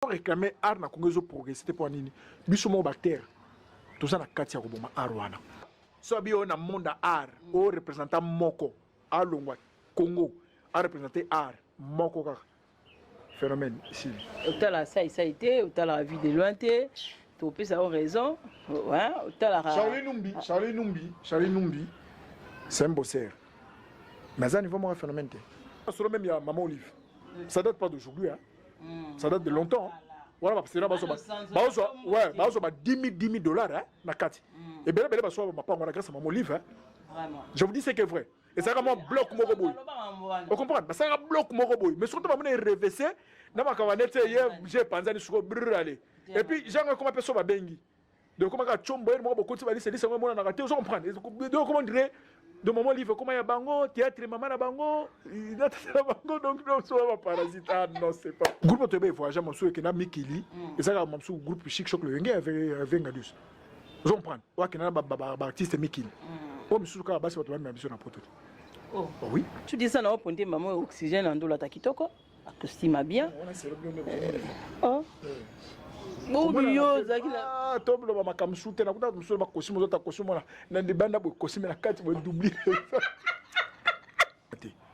réclamer art na Congo progresser pour nini biso mo bactère tout ça na kati ya koboma art wana so bi on a monde art au représentant moko alongwa Congo a représenter art moko kaka phénomène ici autant la ça a été autant la vie de loin tu peux avoir raison ouais autant la Charlie Numbi c'est un bosseur mais ça niveau moi phénomène sur le même il y a Maman Olive ça date pas d'aujourd'hui hein. Ça date de longtemps. Voilà, parce que là, ouais, bah 10 000 dollars hein, na carte. Et bien là, bah soit ma pas on a grâce à Maman Olive hein. Vraiment. Je vous dis c'est que vrai. Et ça vraiment bloc Moroboy. On comprend, bah ça bloc Moroboy. Mais surtout maman est reversé, na ma kawanete hier, j'ai pensé sur aller. Et puis j'ai comment appelle ça bengi. Donc comment ka chombo moi beaucoup tu vas dire c'est moi na raté, on comprend. Donc comment dire de Maman Olive comment ya bango théâtre maman na bango il a bango donc non soit parasite ah non c'est pas groupe to be voyage mon souhait que na Mikili et ça mon sou groupe chic choc le ngé avec Ngadus on comprend wa que na ba artiste Mikili o msou ka basi watu ba biso na poto oh oui tu dis ça na ponte maman oxygène en dola takitoko acoustime bien oh ah toblo ba makamsute na kuta msolo ba kosimo zota kosimo na ndibanda bo kosimo na kati bo doubler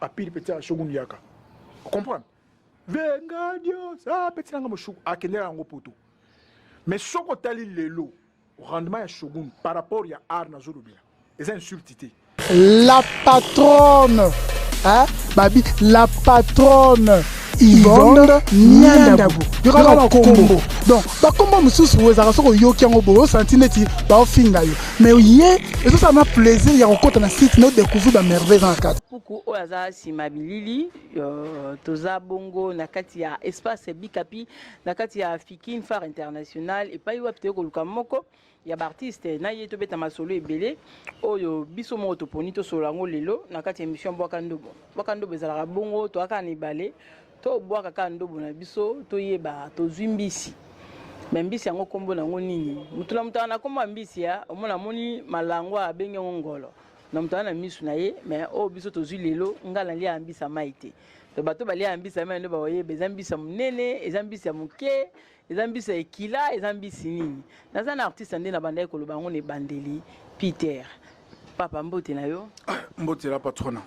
a pile petit à shogun yaka comprendre venga dios ah petit nanga mo shogun akenera ngo poto mais soko tali lelo rendement ya shogun par rapport ya art na zolobila c'est insultité la patronne hein babi la patronne Yvonne Niandabu yokala kombo donc ba kombo mususu wezaka soko yoki yango bo senti neti ba ofinga yo mais ye eso ça m'a plaisir ya kokota na site no découvrir ba merveille dans la carte puku oyaza simabilili toza bongo na kati ya espace bikapi na kati ya Fikine Phare International et pa yo apte ko luka moko ya ba artiste na ye to beta masolo ebele oyo biso mo to poni to solango lelo na kati ya émission Bwakandobo ezalaka bongo to aka ni balé to boaka ka ndobo na biso to yeba to zwimbisi mbisi yango kombo nango nini mutula mutana kombo mbisi ya omona moni malangwa abenge ngolo na mutana misu na ye mais o biso to zwi lelo ngala lia ambisa maite to bato balia ambisa mai ndo ba oyeba ezambisa munene ezambisa muke ezambisa ekila ezambisi nini naza na artiste ndena banda ko lobango ne bandeli Peter papa mbote na yo mbote la patrona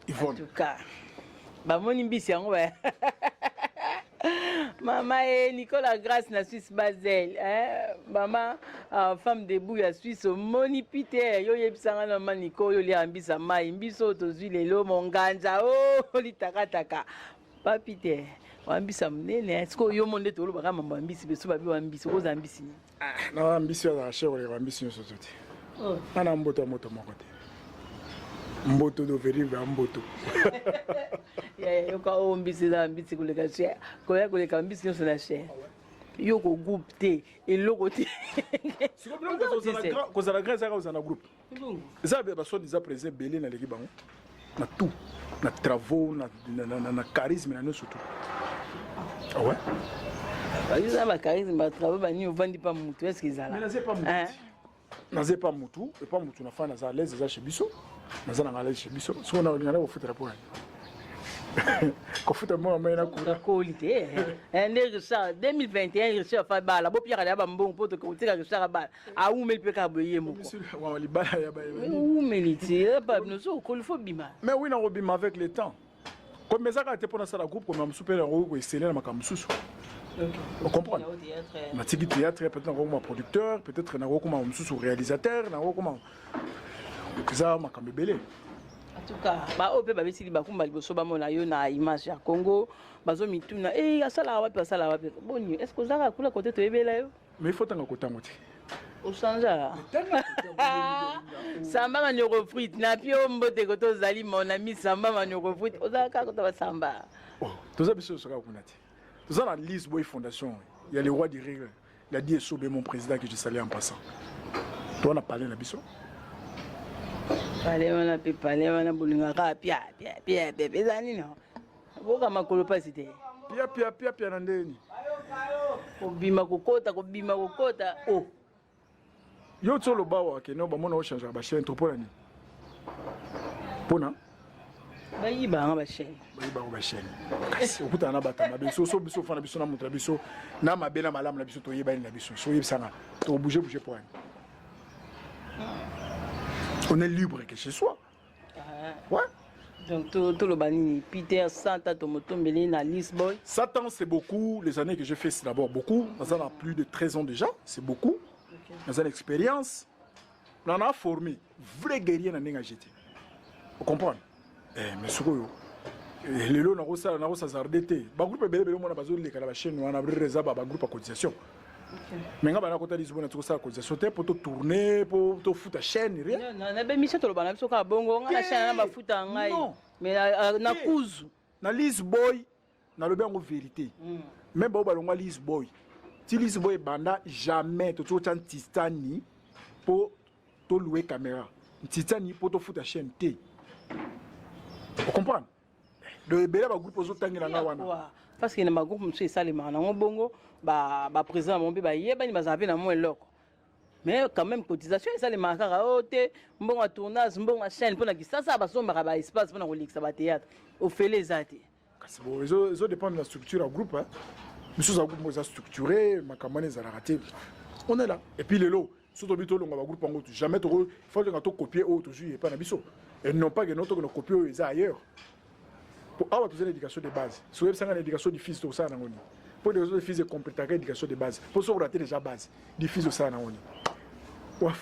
Yvonne en tout cas bamoni mbisi yango ba Maman et Nicolas Grace na Suisse Basel hein maman femme debout ya Suisse Moni Peter yo yebisanga na maman Nico yo li ambisa mai mbiso tozwi lelo monganja oh litakataka pa Peter wambisa mnene est-ce que yo monde to lo baka mambo ambisi beso babi wambisi ko zambisi na ambisi ya chérie wambisi so sote oh ana mboto moto moko te mboto do verive mboto yo ka o mbisi za mbisi kuleka cher ko ya kuleka mbisi yo na cher yo ko groupe te eloko te siko blanco ko za la grâce za na groupe ça ba so déjà présent belé na l'équipe bango na tout na travaux na charisme na nous surtout ah ouais ça ba charisme ba travaux ba ni ovandi pa mutu est-ce qu'ils ala naze pas mutu et pas mutu na fa na za l'aise za chez biso naza na l'aise chez biso so na ngana ko futa rapport ko futa mo mai na ko qualité en Richard 2021 Richard fa bala bo pierre ya ba mbongo poto ko tika Richard bala a umeli pe ka boye mo ko wa libala ya ba umeli ti ba no so ko il faut bima mais oui na robima avec le temps comme ça ka te pona ça la groupe comme super héros ko exceller na makamsusu on comprend na tiki théâtre peut-être na producteur peut-être na comme mususu réalisateur na comme ça makambe belé en tout cas ba ope ba besili ba kumba liboso ba mona yo na image ya Congo bazo mituna asala wapi boni est-ce que zaka kula côté to ebela yo mais il faut tanga kotango te o changea samba manyo fruit na pio mbote ko to zali mon ami samba manyo fruit o zaka ko to samba oh to za biso soka kunati to za na Lise Boy Fondation il y a le roi du rire il a dit Sobe mon président que je salue en passant toi on a parlé na biso pale wana bulinga ka pia bezani no boka makolo pasite pia na ndeni kobima kokota oh yo tsolo bawa ke no ba mona o changer ba chaîne to pona ni pona bayiba ba chaîne ba chaîne kasi okuta na batama biso so biso fana biso na mutra biso na mabela malamu na biso to yeba na biso so yebisanga to bouger pour rien. On est libre que chez soi. Ouais. Donc tout le banini Peter Santa Tomotombele na Lisboy. 7 ans c'est beaucoup, les années que j'ai fait c'est d'abord beaucoup, on a plus de 13 ans déjà, c'est beaucoup. Dans une expérience, on a formé vrai guerrier dans l'engagété. Vous comprenez? Mais ce que les lots n'ont pas zardété. Ba groupe belé belé mona bazoli kala ba chaîne on a abrir réserve ba groupe à cotisation. Mais nga bana kota Lisbonne tout ça cotisation pour tourner pour to foot à chaîne rien. Non, na be mission to lo bana biso ka bongo nga chaîne na ba foot ngai. Mais na kuzu na Lisboy na lo bengo vérité. Même ba balonga Lisboy. Si Lisboy banda jamais to tchan tistani pour to louer caméra. Tistani pour to foot à chaîne T. Vous comprenez? Le bébé va groupe aux autres parce que na groupe monsieur Salima na bongo ba président mon bébé yeba ni bazabe na moins loko. Mais quand même cotisation ça les marquera ote mbonga tournage mbonga chaîne pour na kisasa ba somba ba espace pour na kolekisa ba théâtre au fait les até. C'est bon, ils dépend de la structure à groupe hein. Monsieur za groupe moi structuré makamane za raté. On est là et puis les lots surtout bito longa ba groupe en jamais trop faut que copier autre toujours pas na biso. Et non pas que notre copier les ailleurs. Pour avoir besoin d'éducation de base. Si vous avez une éducation du fils de ça, pour les fils de compléter l'éducation de base. Pour ça, vous ratez déjà base du fils de ça. En tout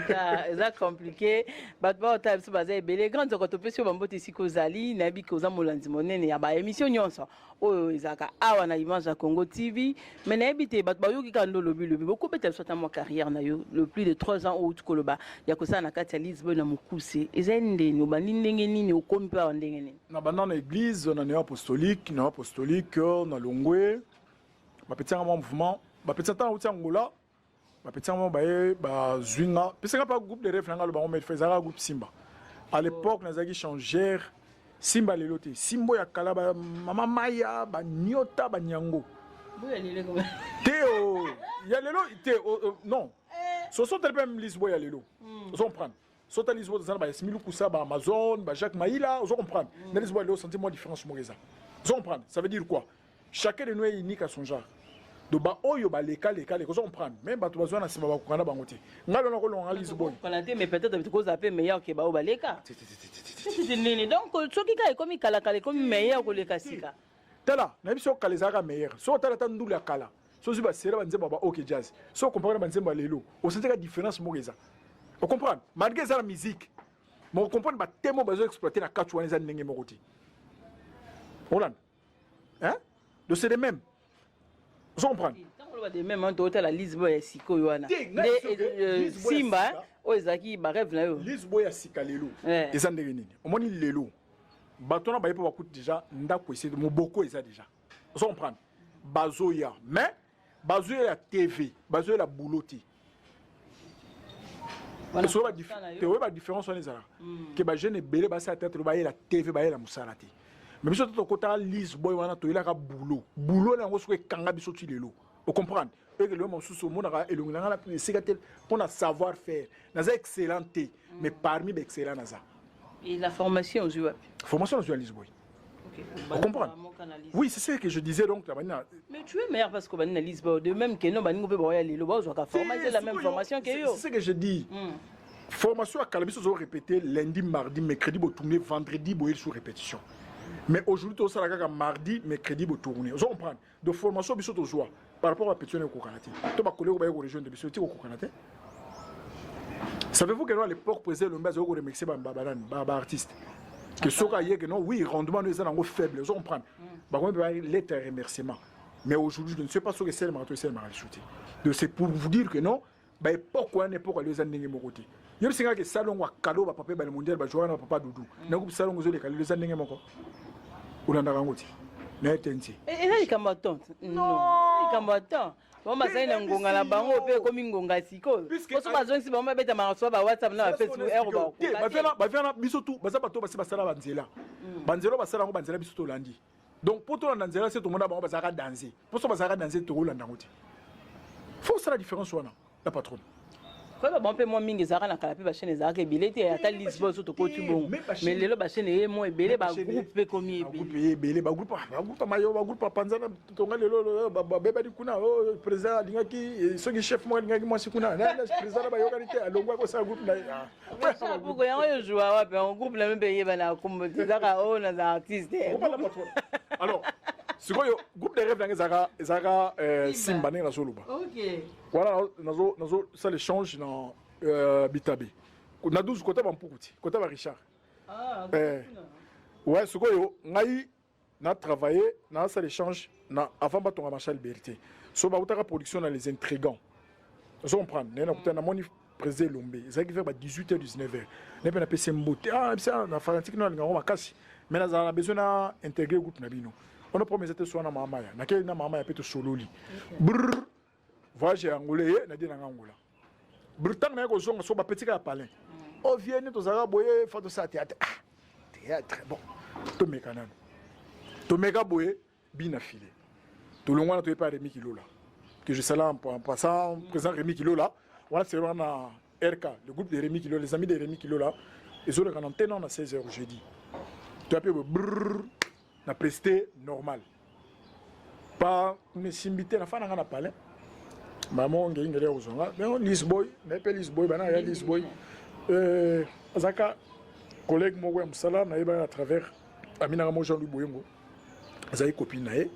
cas, c'est compliqué. Les grands autopsies sont ici Kozali, Nabi Koza Molanzi Monene, ya ba émission nyonso. Oh, Isaka awa na image à Congo TV, mais n'habité bat ba yoki kando lobi beaucoup peut-être soit ma carrière na yo le plus de 3 ans au Koloba. Ya kosa na kati ya Lisbonne na mukuse. Ezende no bandenge nini okomi pa bandenge nini. Na banana église na apostolique, na Longwe. Ba petit mouvement, ba petit temps au Angola. Petit Zwinga, parce que pas groupe de rêve le baron mais faisait un groupe Simba. À l'époque, nous avons changé Simba les lotés. Simba ya kala mama Maya, ba Nyota, ba Nyango. Théo, il y a les lots, Théo non. Ce sont tellement Lisboa ya les lots. Vous comprenez? Soit à Lisboa dans ba Smilu Koussa, ba Amazon, ba Jacques Maïla, vous comprenez? Dans Lisboa les lots sentiment différence Moreza. Vous comprenez? Ça veut dire quoi? Chacun de nous est unique à son genre. Donc ba oyo ba leka les on prend même ba to besoin na sima ba kokana bangote ngalo na ko longa Lisbonne konaté mais peut-être que ça peut meilleur que ba o ba leka donc soki ka ekomi kala ekomi meilleur ko leka sika tala na biso kala zaka meilleur so tala ta ndula kala so ziba sera ba nzemba ba OK jazz so comprendre ba nzemba lelo o sente ka différence moreza on comprend malgré ça la musique mais on comprend ba temo besoin exploiter na katu wana za ndenge mokoti Hollande hein donc c'est les mêmes. Vous comprenez? Même en total à Lisboa et Sikoyoana. Simba, Ozaki, Baref, Lisboa et Sikalelo. Et ça n'est rien. Au moins, il est là. Batona, bah, il peut avoir déjà, ndako essayer de mon beaucoup, ça déjà. Vous comprenez? Bazoya. Mais, Bazoya la TV, Bazoya la bouloti. Parce que la différence, on est là. Que bah, jeune et belé, bah, ça tête, bah, la TV, bah, la moussalate. Mais si tu as Lisboa, on a tout là boulot. Boulot là on se kanga biso ti lelo. Vous comprenez? Et que le monde sous monde a elongana la plus c'est pour na savoir faire. Naza excellenté mais parmi les excellents naza. Et la formation aux UAP. Formation aux UAP Lisboa. Vous comprenez? Oui, c'est ce que je disais donc là maintenant. Mais tu es meilleur parce que banina Lisboa de même que non banina peut boyer lelo ba zo ka formation la même formation que yo. C'est ce que je dis. Formation à Calabiso ont répété lundi, mardi, mercredi, pour tourner vendredi, pour sous répétition. Mais aujourd'hui, tout ça, mardi, mercredi, pour tourner. Vous comprenez? De formation, bisous au joie. Par rapport à Pétion et au Kokanate. Tu vas coller au région de Bissot au Kokanate. Savez-vous que à l'époque, président le Mbaz au remixé par artiste. Que ce qu'il que non, oui, rendement nous est faible. Vous comprenez? Par contre, lettre remerciement. Mais aujourd'hui, je ne sais pas ce que c'est le marathon et c'est le marathon. Donc c'est pour vous dire que non, pourquoi n'importe les années de côté. Il y a des salons où cadeau va papa le mondial va jouer à papa doudou. N'a pas salon où les années de ou dans la rangote. N'a tenti. Et là, il combattant. Non, il combattant. Bon, ma c'est un gonga la bango pe comme un gonga siko. Parce que besoin si bon ma bête ma sur WhatsApp na Facebook error ba. Ba vient bisotu, ba sabato ba sala banzela. Banzelo ba sala ngo banzela bisoto landi. Donc pour toi banzela c'est tout le monde ba za danser. Pour ça ba za danser to Rolanda ngote. Faut ça la différence wana la patronne. Quoi bon peu moins mingi zara na kala pe ba chaîne zara ke bilete ata Lisbonne surtout ko tu bon. Mais lelo ba chaîne e mo ebele ba groupe pe komi ebele ba groupe mayo ba groupe panzana tonga lelo ba beba di kuna o président alingaki soki chef mo alingaki mo sikuna na président ba yokanite alongwa ko sa groupe na. Pourquoi yango yo joua wa pe en groupe la même pays ba na comme zara o na za artiste. Alors sikoyo groupe de rêve dans zaka simba ne razoluba. OK. Voilà nazo ça l'échange dans Bitabe. Na 12 côté ba mpukuti, côté ba Richard. Ah. Ouais, sikoyo ngai na travaillé na ça l'échange na avant ba tonga marché liberté. So ba utaka production dans les intrigants. Vous comprenez, na kutana moni président Lombe. Ça qui fait ba 18h 19h. Ne pe na pese mbote. Ah, ça na fanatique no linga makasi. Mais na za besoin na intégrer groupe na bino. On a promis c'était soit na mama ya. Na quel na mama ya peto sololi. Brr. Voyage angolais na dina Angola. Brr tant na ko zonga so ba petit ka palin. O vienne to zara boye fa to sa théâtre. Ah, théâtre bon. To mekana. To meka boye bina filé. To longwa na to pas Rémi Kilola. Que je salue en passant présent Rémi Kilola. Voilà c'est na RK, le groupe de Rémi Kilola, les amis de Rémi Kilola. Ils ont le antenne à 16h jeudi. Tu as pu brrr na presté normal. Pas une simbité na fana na palais. Maman ngi ngere ozonga. Mais on Lisboy, na pe Lisboy bana ya Lisboy. Azaka collègue mo wa msala na yeba à travers Amina mo Jean-Louis Boyengo. Azai copine na ye.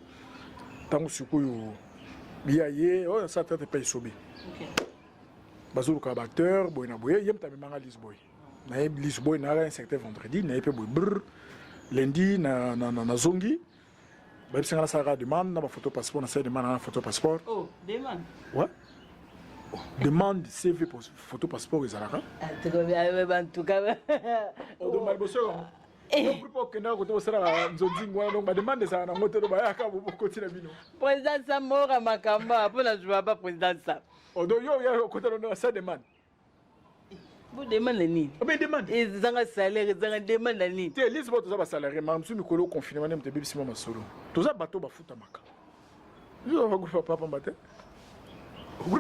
Tangu sikuyo biaye, oh ça tête pas isobé. OK. Bazulu ka acteur, boy na boye, yem ta manga Lisboy. Na Lisboy na un certain vendredi, na pe boy brr. Lundi na zongi. Ba bisanga la sara demande na ba photo passeport na sa demande na photo passeport. Oh, demande. Ouais. Demande CV pour photo passeport ezalaka. En tout cas. On demande bosso. On peut pas que na ko to sara nzonzi ngwana donc ba demande ça na moto ba yaka bo continue bino. Président Samora Makamba pour la joie pas président ça. Oh donc yo ya ko to na sa demande. Vous demandez ni. Mais demande. Ils ont un salaire, ils ont un demande ni. Tu Lisbonne tu as un salaire, mais monsieur Mikolo confinement même te bibi sima masolo. Tu as bateau ba futa maka. Yo va go papa mbate.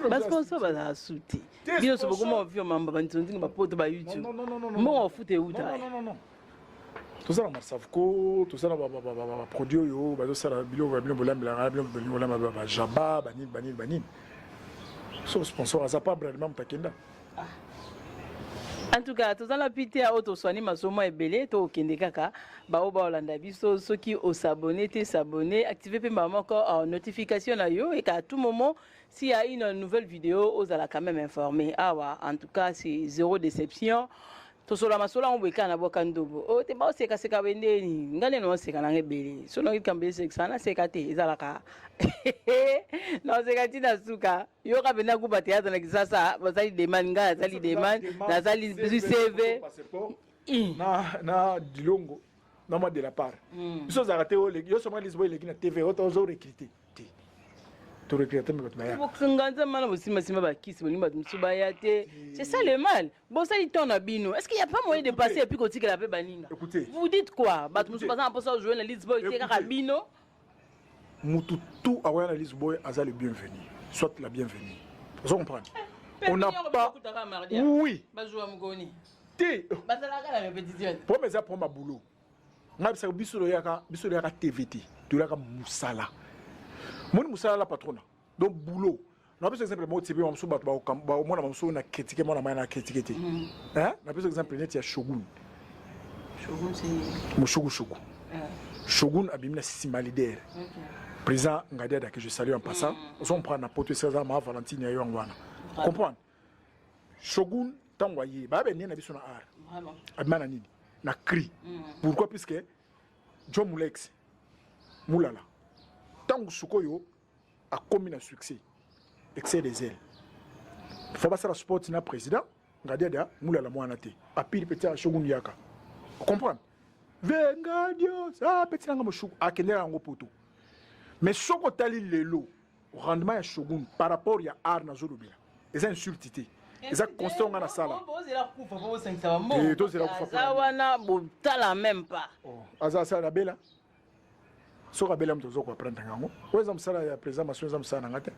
Parce qu'on ça va souter. Bien sûr comment on vit membre bantu ba poto ba YouTube. Non. Moi foot et outa. Non. Tout ça na Marsavco, tout ça na ba produit yo, ba ça na bilo bolamba, ba jaba, banil. So sponsor azapa brandement takenda. En tout cas, tous en la pité à auto soigner ma somme et belé, to kende kaka, baoba olanda biso, ceux qui ont s'abonner, activer pe maman encore en notification à yo et qu'à tout moment, s'il y a une nouvelle vidéo, vous allez quand même informer. Ah ouais, en tout cas, c'est zéro déception. Tosola masola on weka na boka ndobo. O te ba seka seka wende ni. Ngane no seka na ngebele. So no kikambe seka na seka te ezalaka. No seka ti na suka. Yo ka bena ku batia na kisasa, bazali demand nga, zali demand, na zali CV. Na dilongo. Na ma de la part. So zarate o le yo soma Lisboy le na TV o to zo recruter. To recruter me batmaya. Bokanganza mana bosima sima ba kisi bolimba msuba yate. C'est ça le mal. Bon ça il tourne à bino. Est-ce qu'il y a pas moyen de passer et puis qu'on tire la paix baninga? Écoutez. Vous dites quoi? Bat msuba ça pour ça jouer la Lisboy c'est carabino. Mutu tout à la Lisboy a le bienvenu. Soit la bienvenue. Vous comprenez? On n'a pas. Oui. Bajoua mgoni. Té. Bazalaka la répétition. Pour mes pour ma boulot. Nga bisa bisolo yaka TVT. Tu l'as musala. Mon musala la patrona. Donc boulot. Na par exemple moi tibi mamso ba moi na mamso na critiquer moi na ma critiquer. Hein? Na par exemple net ya Shogun. Shogun c'est Shogun. Shogun abimina Sisima leader. Président Ngadia que je salue en passant. On prend na pote César ma Valentine ya yongwana. Comprendre? Shogun tangwaye ba be ni na biso na art. Vraiment. Abimana nini? Na cri. Pourquoi? Puisque John Mulex Moulala. Tant que Sukoyo a commis un succès, excès des ailes. Il faut passer à la sport na président, Ngadia Moulala Moanate, a pire petit à Shogun Yaka. Vous comprenez? Venga Dios, ah petit nanga moshu a kenera ngo poto. Mais soko tali lelo, rendement ya Shogun par rapport ya art na zolobela. Eza insultité. Eza constant na sala. Et tous c'est la kufa. Ça wana botala même pas. Oh, aza ça la bela. soki abeli ya moto ozo koaprendre yango oyo eza mosala ya président maso eza mosala nanga te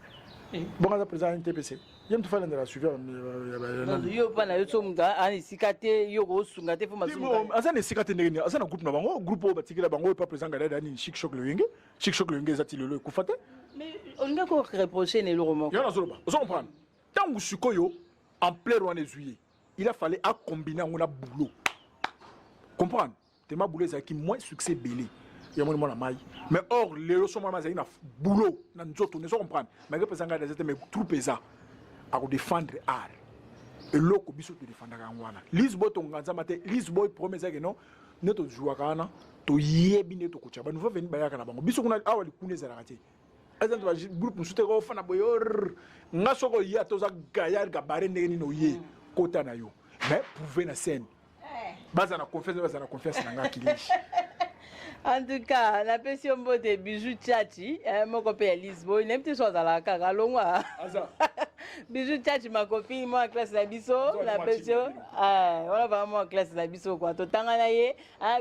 bongo aza président ya ntpc ye moto falandela suivi yo mpa na yo so moto ana esika te yo koosunga te fo aza na esika te ndenge nini aza na groupe na bango groupe oyo batikela bango oyo pa président ngadada anini chic choc loyenge chic choc loyenge eza ti lelo ekufa te olinga koreproche na eloko moko yo nazoloba ozo comprendre ntango sikoyo en plein wana ezwi ye il a fallu acombiner yango na boulot comprendre tema boulot ezalaki moins succès belé ya moni mwana mai mais or lelo so mwana mazali na boulot na nzoto ne so comprendre mais que pesanga des mais troupe eza a défendre art et loko biso to défendre ngwana Lisboy to nganza mate Lisboy promesa que non ne to jouer kana to yebi ne to kocha ba nouveau venir bayaka na bango biso kuna awa likune za rakati azanto ba groupe musute ko fana boyor ngaso ko ya to za gayar ga bare ndenge ni no ye kota na yo mais prouver na scène baza na confiance na ngaki lishi. En tout cas, la passion beauté bijou tchachi, mon copain Lisboy, n'aime pas ça la kaka longwa. Bijou tchachi ma copine, moi en classe la biso, la passion, on a vraiment en classe la biso quoi. To tangana ye,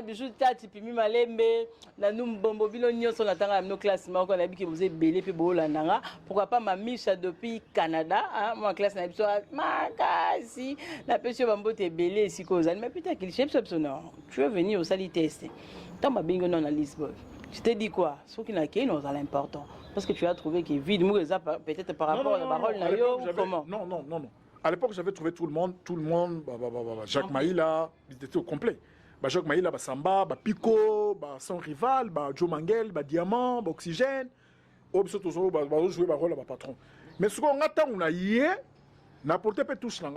bijou tchachi puis mi malembe, na nous bombo bilo nyonso na tanga no classe ma ko na bi ki vous belé puis bo la nanga. Pourquoi pas ma micha depuis Canada, moi en classe la biso, makasi, la passion beauté belé ici cause. Mais putain qu'il chef non. Tu veux venir au sali tester. Tant ma bingo non à Lisbonne. Je t'ai dit quoi? Ce qui n'a qu'un non c'est l'important. Parce que tu as trouvé qu'il est vide, peut-être par rapport à la parole Nayo, comment? Non. À l'époque, j'avais trouvé tout le monde, Jacques Maïla, il était au complet. Jacques Maïla, Samba, Pico, son rival, Joe Mangel, Diamant, Oxygène. Surtout, jouer le rôle de patron. Mais ce qu'on attend, on a hier, n'apporte pas touche là.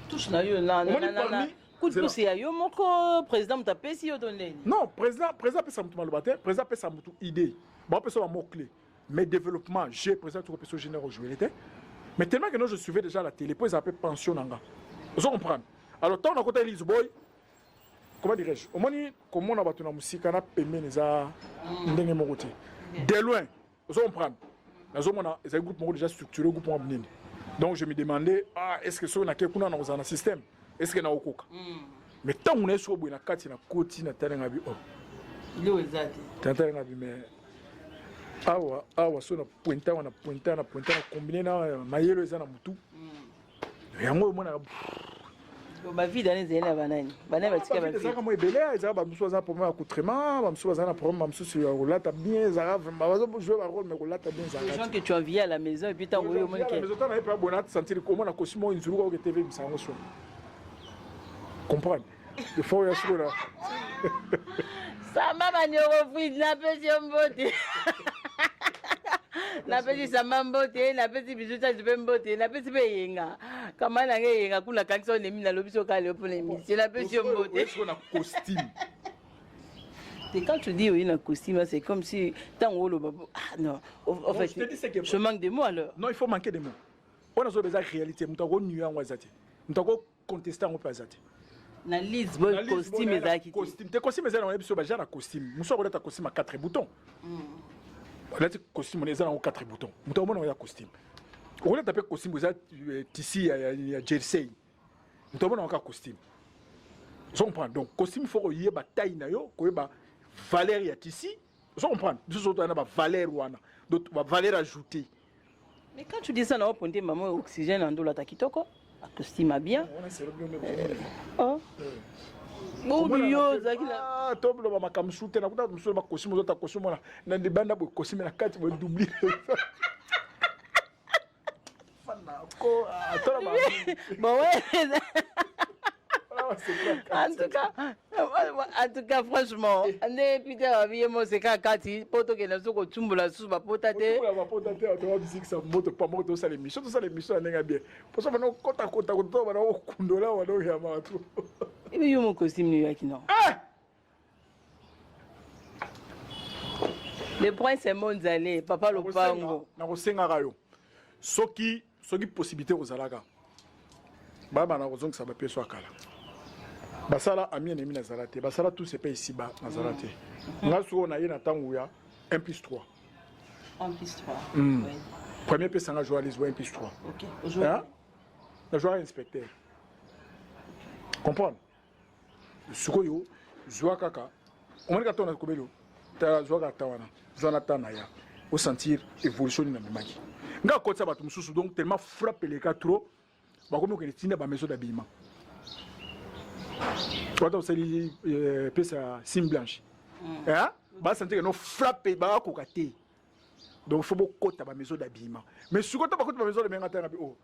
Touche Nayo, non. Coup de pouce, yo moko président m'a pesi yo donné. Non, président pesa mutu malobaté, président pesa mutu idée. Ba pesa ba mot clé. Mais développement, j'ai président tout pesa général jouer l'été. Mais tellement que non je suivais déjà la télé, puis ça appelle pension nanga. Vous comprenez? Alors tant on a côté Lisboy, comment dirais-je? Au moins comment on a battu na musique na pembe neza ndenge mokoté. De loin, vous comprenez? Nazo mona ez un groupe moko déjà structuré groupe moko nini. Donc je me demandais est-ce que ça on a quelqu'un dans un système? Est-ce que na okoka? Mais tant on est sur na kati na koti na talenga bi Yo exact. Talenga bi mais awa so na pointa na combiner na mayelo eza na mutu. Yango mona ba vie dans les banani. Banani batika ba vie. Ça comme ebele eza ba muso za problème accoutrement, ba muso za na problème ba muso sur relata bien za ba bazo jouer ba rôle mais relata bien za. Les gens que tu as envié à la maison et puis t'as envoyé au monde qui. Mais autant n'avait pas bonat sentir comment na costume une zulu ko TV bisango so. Comprendre. Il faut y assurer là. Ça m'a maniéré fouille la petite beauté. La petite sama beauté, la petite bijou ça je peux beauté, la petite yenga. Comment la yenga kuna kanso ne mina lobiso kale pour l'émission, la petite beauté. Est-ce qu'on a costume? Et quand tu dis oui, un costume, c'est comme si tant haut le babo. Ah non, en fait, je manque de mots alors. Non, il faut manquer de mots. On a besoin de réalité, nous avons nué en wazati. Nous avons contesté en wazati. Na Lisbonne costume ezaki. Costume, tes costumes ezali na biso ba jana costume. Muso ko ta costume à 4 boutons. Là tu costume on ezali na 4 boutons. Muto mona ya costume. On a tapé costume ezali tissu ya jersey. Muto mona ka costume. Je comprends. Donc costume il faut ko yeba taille na yo, ko yeba valeur ya tissu. Je comprends. Biso so na ba valeur wana. Donc ba valeur ajoutée. Mais quand tu dis ça na ponte maman oxygène en dola ta kitoko. Costume bien. Oh. Boubio zakila. Top lo ba makamsute na kuta msolo ba costume zota costume na ndibanda bo costume na kati bo doubler. Fana ko tola ba. Bon ouais. En tout cas, franchement, ne Peter aviez moi c'est kati poto ke na soko tumbula susu ba potate. Ba potate to ba bisiki sa moto pa moto sa l'émission, to sa l'émission nenga bien. Pour ça na kota ko ba na kundola wa do ya ma tu. Ibi yo mon costume ni yaki non. Le prince est mondial, papa Lopango. Na ko senga yo. Soki possibilité ozalaka. Baba na kozonga sa ba peso akala. Basala amien emi nazarate. Basala tout c'est pas ici bas nazarate. Ngaso na ye na tanguya 1+3. 1+3. Oui. Premier pesa nga jouer Lisboa 1+3. OK. Aujourd'hui. Na joueur inspecteur. Comprendre? Sukoyo, joua kaka. On m'a dit qu'on a kobelo. ta zwaka tawana zana tana ya au sentir évolution na mimaki nga ko ça bato mususu donc tellement frappé les quatre trop ba comme que tinda ba maison d'habillement quand on s'est pesa sim blanche hein ba sentir que non frappé ba ko katé donc faut beaucoup ta ba maison d'habillement mais sur côté ba ko ba maison de menga tanga oh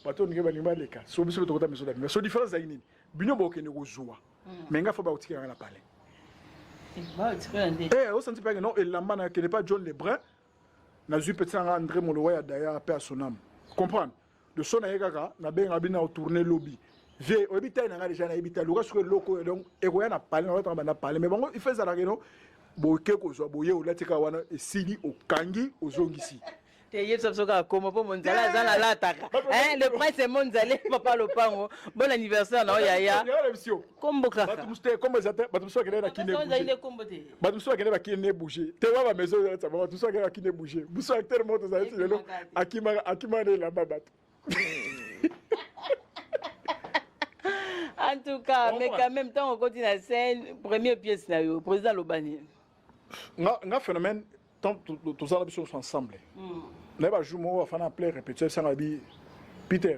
bato ngi ba nimba leka so biso to ko ta maison d'habillement so différence za nini bino ba okene ko zuwa mais nga faut ba otikira na parler au senti pas que non et l'amana qui n'est pas John Lebrun n'a eu petit André Moloya d'ailleurs paix à son âme comprendre de son aïgaga n'a bien rabina au tourner lobby j'ai habité n'a déjà n'a habité le reste loko donc et quoi n'a parlé n'a parlé mais bon il fait ça là non boké ko zo boye ou latika wana et sili au kangi au zongisi le prince est mondial, papa Lopango. Bon anniversaire, non, Yaya. Komboka. Comme ça, qui n'est qui n'est bougé. Tu vois ma maison, tout ça qui n'est bougé. Vous savez tellement de ça, Akima de la babate. En tout cas, mais quand même, tant on continue la scène, première pièce, président Lobani. Un phénomène, tant tous les habitudes sont ensemble. Là, je vais faire un appel répétition sans habit. Peter,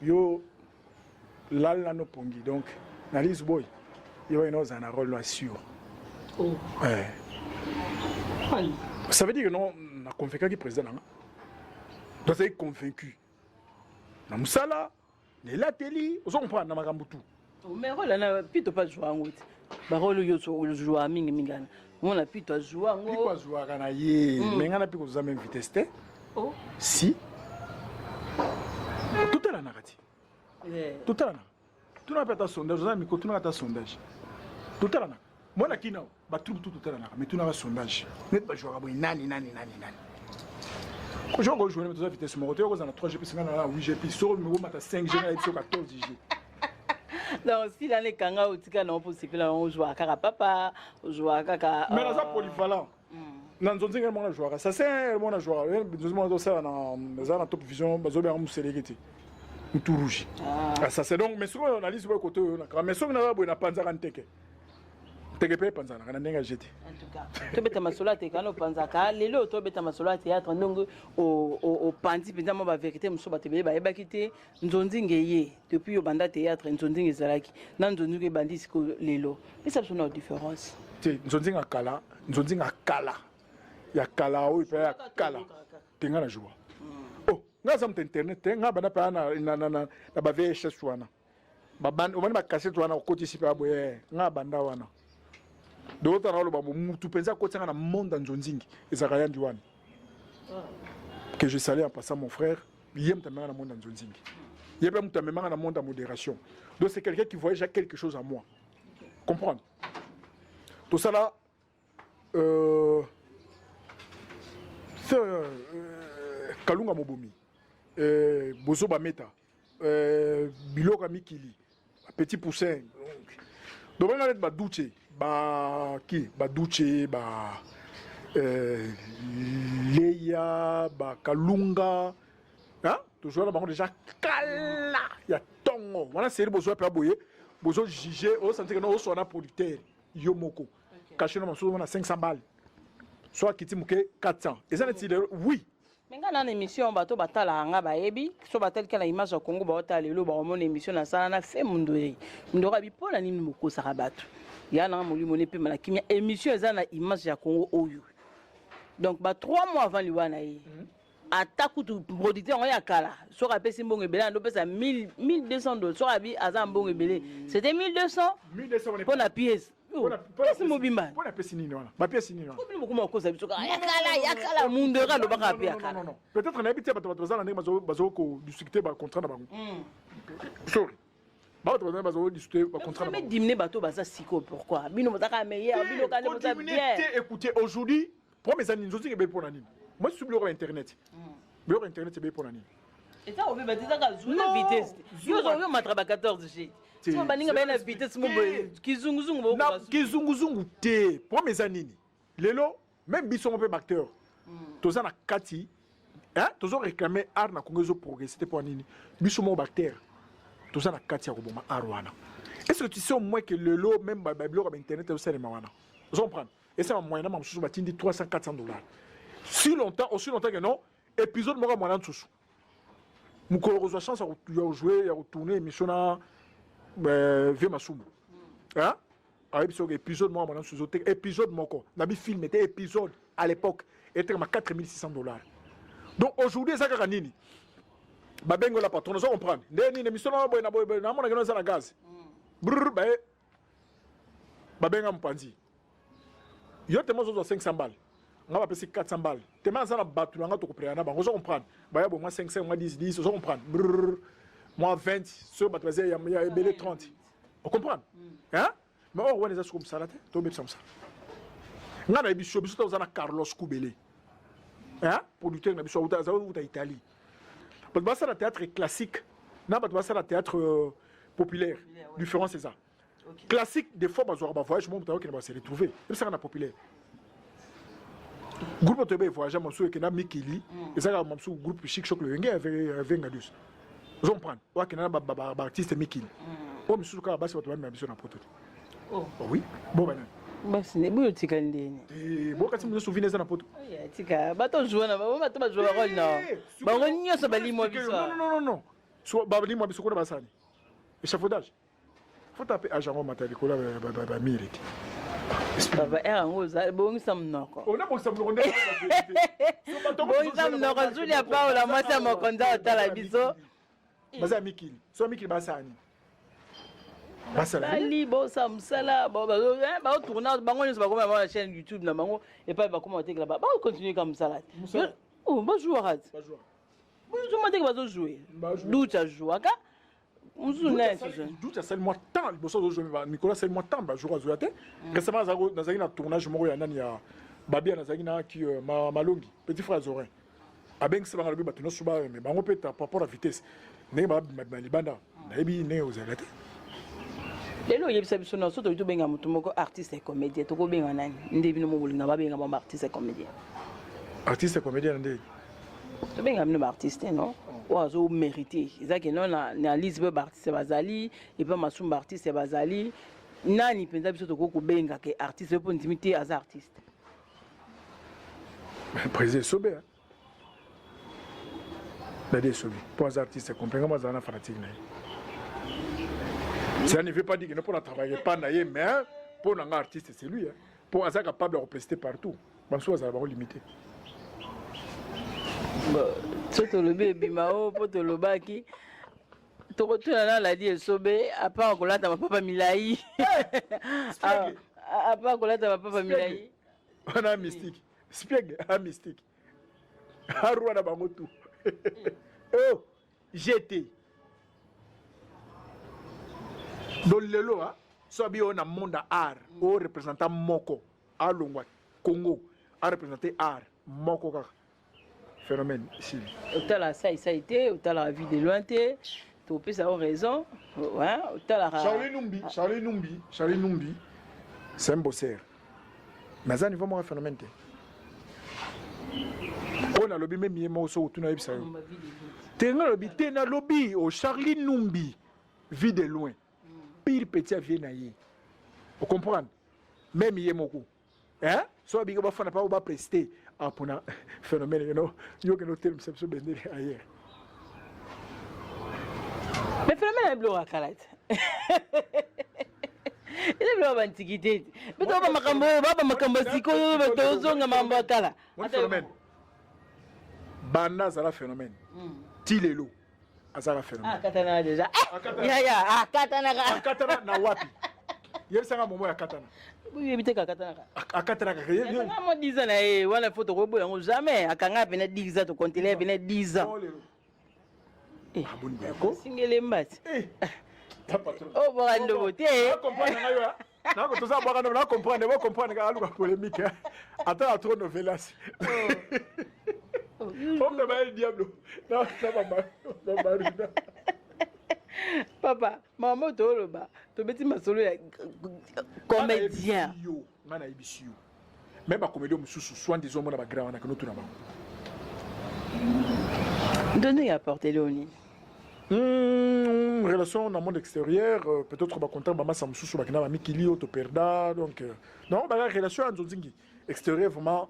yo, là, no pongi. Donc, dans les boys, il y a un rôle sûr. Ouais. Ça veut dire que non, on a convaincu le président. Donc, c'est convaincu. Dans Moussala, les lateli, on comprend dans Magambutu. Mais voilà, na pito pas jouer en route. Barolo yo jouer à mingi mingana. On a pito jouer en route. Pito jouer kana ye, mais ngana piko za même vitesse te. Oh. Si. Tout est la narrative. Tout est là. Tu n'as pas ta sondage, tu n'as pas ta sondage. Tout est là. Moi, qui n'a pas tout est là, mais tu n'as pas sondage. Mais pas jouer à nani. Quand je joue à vitesse, je suis à 3 GP, 8 GP, sur le numéro 5 G, 14 G. Donc, si dans les kangas, on peut on joue à Carapapa, on joue à Kaka. Mais là, c'est polyvalent. Dans un zone, on a joué. Ça, c'est un bon joueur. Nous avons top vision, nous avons célébrité. Tout rouge. Ça, c'est donc, mais souvent, on a dit sur le côté, mais souvent, on a pas de teke. Teke panza, on a déjà jeté. En tout cas, tu beta masola te kano panza ka, lelo to beta masola théâtre ndongo au pandi penda mo ba vérité muso ba tebele ba ebakité nzondi ngeye depuis au banda théâtre nzondi ngezalaki na nzondi ke bandi siko lelo. Et ça c'est une différence. Nzondi ngakala, nzondi ngakala. Ya kala o ipa ya kala. Tenga na joie. Oh, ngaza mte internet, nga bana pa na ba VHS wana. Ba ban o ba cassette wana ko tisi pa boye, nga banda wana. D'autres ont dit que tu penses que tu as un monde dans Zonzing et ça rien du one. Que je salue en passant mon frère, il aime un monde dans Zonzing. Il aime un monde en modération. Donc c'est quelqu'un qui voyait déjà quelque chose en moi. Comprendre. Tout ça là, Kalunga Mobomi, Bozo Bameta, Biloka Mikili, Petit Poussin. Donc on a dit Badouche. Douche, Leia, Kalunga, hein? Toujours là, déjà Kala, il y a Tongo. On a essayé de besoin de boyer, besoin de juger, on sentit que nous sommes producteurs, Yomoko. Caché dans on a 500 balles. Soit qui dit 400. Et ça, c'est oui. Mais quand on a une émission, bateau batala anga baebi, so batel kala image au Congo batala lelo ba mon émission na ça na fait mundoi. Ndora bi pona ni moko sarabatu. Ya na moli moné pe malakimia émission eza na image ya Congo oyo. Donc ba 3 mois avant liwana yi. Ataku tu producteur ya kala. So rapé simbongo ebele ndo pesa $1200. So abi azambongo ebele. C'était 1200 pour la pièce. Qu'est-ce que mobimba? Pour la pièce ni non. Ba pièce ni non. Comment ko sabiso ka yakala mundera lo baka pia kala. Non. Peut-être na habité bato bazala ndenge bazo ko discuter ba contrat na bango. Sorry. Bato bazo discuter ba contrat na bango. Mais diminuer bato baza siko pourquoi? Bino motaka meilleur, bino kane motaka bien. Écoutez, aujourd'hui, pour mes amis, nzozi ke pour nani. Moi je suis sur internet. Sur internet c'est pour nani. Et ça on veut baptiser ka zuna vitesse. Yo zo matraba 14G. Si on baninga ba na vitesse mo kizunguzungu bo na kizunguzungu te. Pour mes amis. Lelo même biso on peut acteur. Toza na kati. Hein? Tozo réclamer art na Congo zo progresser c'était pour nini. Biso mo acteur. Toza na kati ya ko boma art wana. Est-ce que tu sais au moins que lelo même ba bibliothèque internet au cinéma wana. Vous comprenez? et ça moyennement mosusu batindi 300-400 $. Si longtemps, aussi longtemps que non, épisode moko mwana nsusu. Mukolo kozwa chance ya jouer, ya retourner émission na Vieux Masumu. Hein? Avec ce épisode moko mwana nsusu, épisode moko, nabi film était épisode à l'époque était à 4600 $. Donc aujourd'hui ça ka nini? Babengo la patron, on comprend. Ndeni émission na boy na mona ngeno za na gaz. Brr ba babenga mpanzi. Yo te mozo 500 balles. On va passer 400 balles. Tu m'as dit que tu as comprendre. On comprendre. Bah, moi 500, moi 10, on comprend. Moi 20, sur ma il y a 30. On comprend. Hein? Mais on voit les choses comme ça là, tu mets comme ça. On a des choses, on a Carlos Koubele. Hein? Producteur na biso uta Italie. Parce que ça le théâtre classique. Na ba ça le théâtre populaire. Différence c'est ça. Classique des fois bazo ba voyage mon tao qui va se retrouver. C'est ça na populaire. Groupe de voyageurs mamsou qui na Mikili et ça mamsou groupe chic choc le ngé avec ngadus. Vous comprenez? Wa qui na ba artiste Mikili. O msou ka basi watu na biso na poto. Oh oui. Bon bana. Basi ne buyo tikandeni. Bon quand tu me souviens ça na poto. Ya tika bato jouer na ba to ba jouer rôle na. Ba ngonyo so bali mo biso. Non. So ba bali mo biso ko na basani. Échafaudage. Faut taper agent matériel ko la ba miriti. Baba era ngoza bongisa mnoko. On a bongisa mnoko ndé. Bongisa mnoko Julia Paula mwasa mokonza otala biso. Baza Mikili. So Mikili basani. Basali bo samsala bo ba tourner bango nyonso ba koma na chaîne YouTube na bango et pas ba koma oteka ba continuer comme ça là. Oh ba jouer rat. Ba jouer. Bo jouer te ba jouer. D'où tu jouer ka? D'où tu as seulement temps, Nicolas seulement temps, jour à Zoate. Récemment, dans un tournage, je suis allé Babia Nazagina qui Malongi, petit frère Zorin. Avec ce que je suis allé, mais on peut par rapport à la vitesse. Je suis allé aux Zalate. Les lois, il y a des personnes qui sont artistes et comédiens. Tu peux bien en aller. Il y a des artistes et comédiens. Artistes et comédiens, tu peux bien en artiste, non? Oazo mérité. C'est que non na liste be artiste bazali et pas masumba artiste bazali. Nani penza biso toko ko benga ke artiste pour intimité as artiste. Président Sobé. Dade Sobé. Pour les artistes comprendre moi zana fanatique na. Ça ne veut pas dire que ne pour travailler pas naie mais pour un artiste c'est lui. Pour être capable de représenter partout. Même si ça va limiter. Soto lobe bimao poto lobaki to retourna na la die sobe apa kolata papa milai apa kolata papa milai on a mystique spieg a mystique harwa na bango tout oh j'étais dans le lelo so bi on a monde art au représentant moko a longwa Congo a représenté art moko kaka phénomène ici. Autant la ça a été, autant la vie de loin, tu peux avoir raison. Ouais, autant la. Charlie Numbi, c'est un bosseur. Mais ça, il va avoir un phénomène. On a lobby même hier, aussi autour de ça. T'es un lobby au Charlie Numbi, vie de loin. Pire petit à vie naïe. Vous comprenez? Même hier, beaucoup. Hein? Soit bien que vous ne pas prester. Ah, pour un phénomène, you know, il y a un terme qui s'appelle ailleurs. Mais le phénomène est bleu à Kalat. Il est bleu à l'antiquité. Mais tu vas pas m'acambo, siko, tu vas zonga mamba kala. Un phénomène. Banda, c'est un phénomène. Tilelo, c'est un phénomène. Ah, Katana déjà. Ah, Katana. Katana, na wapi. Il y a un moment à Katana. Oui, éviter Katana. À Katana, il y a un 10 ans, et on a photo robot, jamais. À Kanga, il y a 10 ans, tu comptes, il y a 10 ans. Eh, single mbat. Oh, voilà le vote. Non, tout ça, on comprendre que la polémique. Attends, à trop de novelas. On ne va pas le diable. Non, ça va pas. Papa, maman, tu es là. Tu es un solo comédien. Même pas comédien, mais soit des hommes dans la grande, que nous tout d'abord. Donnez à porter Léonie. Relation dans le monde extérieur, peut-être qu'on contact Bama Samsou sur Bakina Mikili, Autoperda, donc non, bah la relation en Zonzingi extérieur vraiment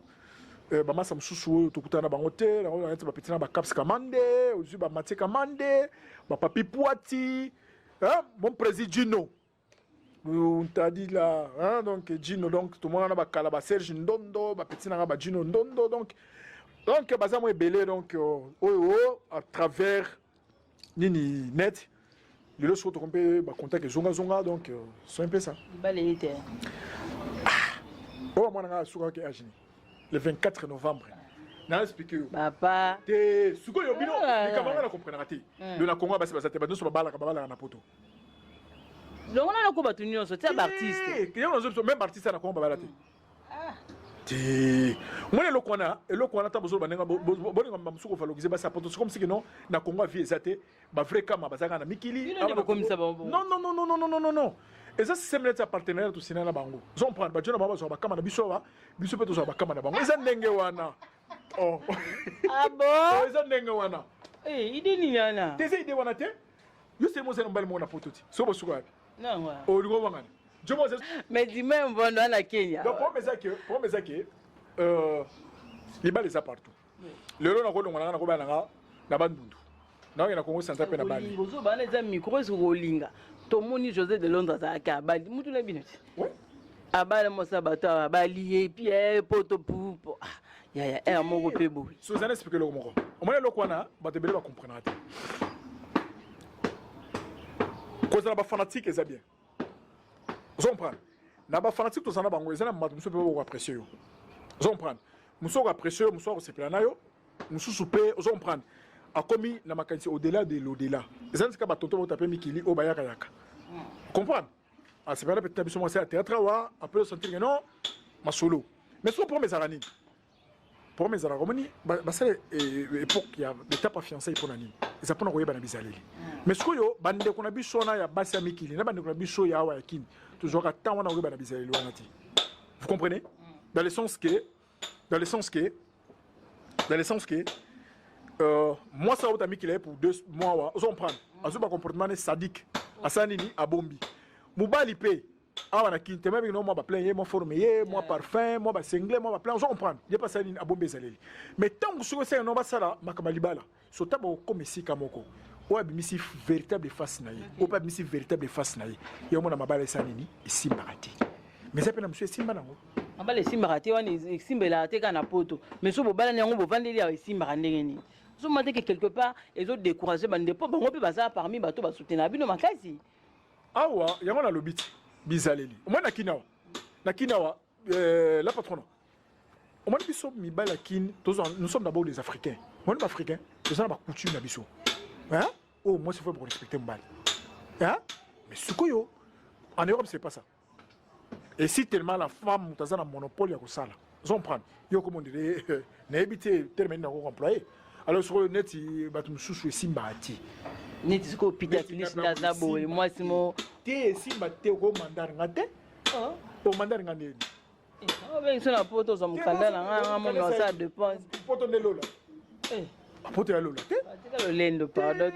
Bama Samsou sur Tokutana Bangote, on a été Bapitina Bakaps Kamande, aussi Bamate Kamande, Papi Pouati, mon président Gino. On t'a dit là, hein, donc Gino, donc tout le monde a Bakalaba Serge Ndondo, Bapitina Gino Ndondo, donc Bazamo est belé, donc à travers Nini net, les autres sont trompés, contact et Zonga, donc c'est un peu ça. Oh, moi, je suis le 24 novembre. Je vais expliquer. Papa. Les camarades comprennent. Le Congo va se passer. Nous sommes à la poto. Donc, on a un combat d'union, c'est un artiste. Même artiste, on a un combat. Moi, le Kwana, et le Kwana, tu as besoin de comme si non, na Congo vie exaté, ma vraie cama, bazanga na Mikili. Non. Et ça, c'est un partenaire du cinéma Bango. Ils ont pris des gens qui ont des gens qui ont des gens qui ont des gens qui ont ah bon? Ils ont des gens eh, il est niana. T'es idée wana te? Yo c'est moi c'est un bel mot na pototi. So bo suka. Non ouais. Oh ligo wangana. Je moi mais dis-moi on va dans Kenya. Donc pour mes zaki les balles ça partout. Le lo na ko longana na ko bana na bandundu. Na ngena Congo central pe na bali. Bozo bana za micro sur rolinga. Tomoni José de Londres à Bali. Mutu na bino. Ouais. Abala mosa bata Bali Pierre poto poupo. Ya un mot peu beau. Suzanne explique le mot. Au moins le kwana ba te bele ba comprendre. Cause na ba fanatique ça bien. Vous comprenez? Na ba fanatique to sana bango ezana matu muso pe ba apprécier yo. Vous comprenez? Muso ko apprécier, muso ko se plana yo. Muso souper, vous comprenez? A commis na makanisi au-delà de l'au-delà. Ezana ska ba tonto ba taper Mikili o ba yaka yaka. Comprendre? Ah c'est pas la petite ambition moi c'est à théâtre wa après sentir que non ma solo. Mais soit pour mes arani. Pour mes arani, c'est époque il y a des tapes fiancés pour nani. Ils apprennent à koyeba na bizaleli. Mais ce que yo bande ko na biso na ya basi ya Mikili, na bande ko na biso ya wa yakini. Toujours à temps on a koyeba na bizaleli wanati. Vous comprenez? Dans le sens que moi ça au Mikili pour 2 mois on prend. Azo ba comportement sadique. Asanini abombi. Mubali pe awana kinte même non moi ba plein moi formé moi parfum moi ba single moi ba plein on comprend il pas ça ni abombe zaleli mais tant que sur ça non ba sala makamalibala so tabo comme ici kamoko o abimisi véritable face na ye o pas abimisi véritable face na ye yo mona mabala ça nini ici marati mais ça pena monsieur simba nango mabala simba rati wani simba la te kana poto mais so bobala nyango bovandeli ya simba ndenge ni so mate que quelque part les autres décourager bande po bango pe baza parmi bato ba soutenir bino makasi awa yango na lobiti bizaleli moi na kinawa la patronne au moins biso mibala kin nous sommes d'abord des africains moi les africains nous avons la coutume na biso hein oh moi c'est faut pour respecter mbali hein mais sukoyo en Europe c'est pas ça et si tellement la femme taza na monopole ya kosala on prend yo comme on dirait na habité terminer na ko employé alors sur net batu mususu esimbati neti ko pita tilis na zabo et moi simo te simba te ko mandar ngate o mandar ngane oh ben so na poto zo mukanda na nga mo no sa dépense poto ne lola poto ya lola te tika lo lendo pardon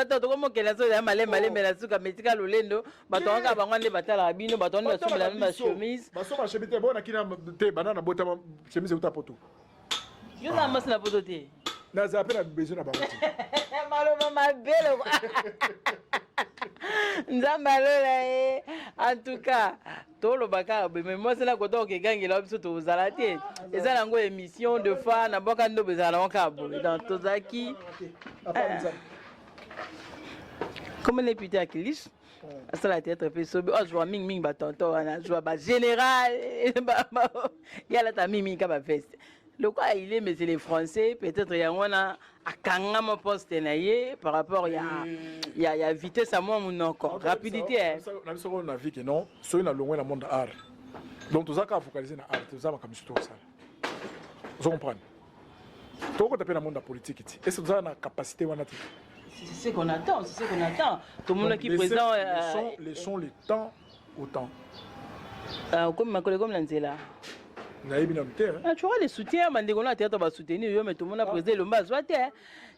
to ko mo kela so ya male la suka metika lo lendo bato nga bango nde batala bino bato nde basumela na chemise baso ba chemise bona kina te banana bota chemise uta poto yo na mas na poto te na za pena besoin na bango maloma mabelo nzambalola en tout cas tolo baka mais moi c'est là que donc gangi la biso to zalate eza nango émission de fois na boka ndo bezala wakabo dans tozaki comme les putes à Kilis ça la tête fait sobe oh je vois ming ba tonton ana je vois ba général ya la ta mimi ka ba veste le quoi il est mais c'est les français peut-être ya wana akanga mo poste na ye par rapport ya vitesse à moi mon encore rapidité na biso on a vu que non so ina longwe na monde art donc tout ça ka focaliser na art tout ça comme tout ça vous comprenez to ko taper na monde politique est-ce que ça na capacité wana ti c'est ce qu'on attend tout le monde qui présent laissons le temps au temps comme ma collègue comme l'anzela nayebi na mte tu vois les soutiens bandeko na théâtre ba soutenir yo mais tout le monde a président le mbaz wate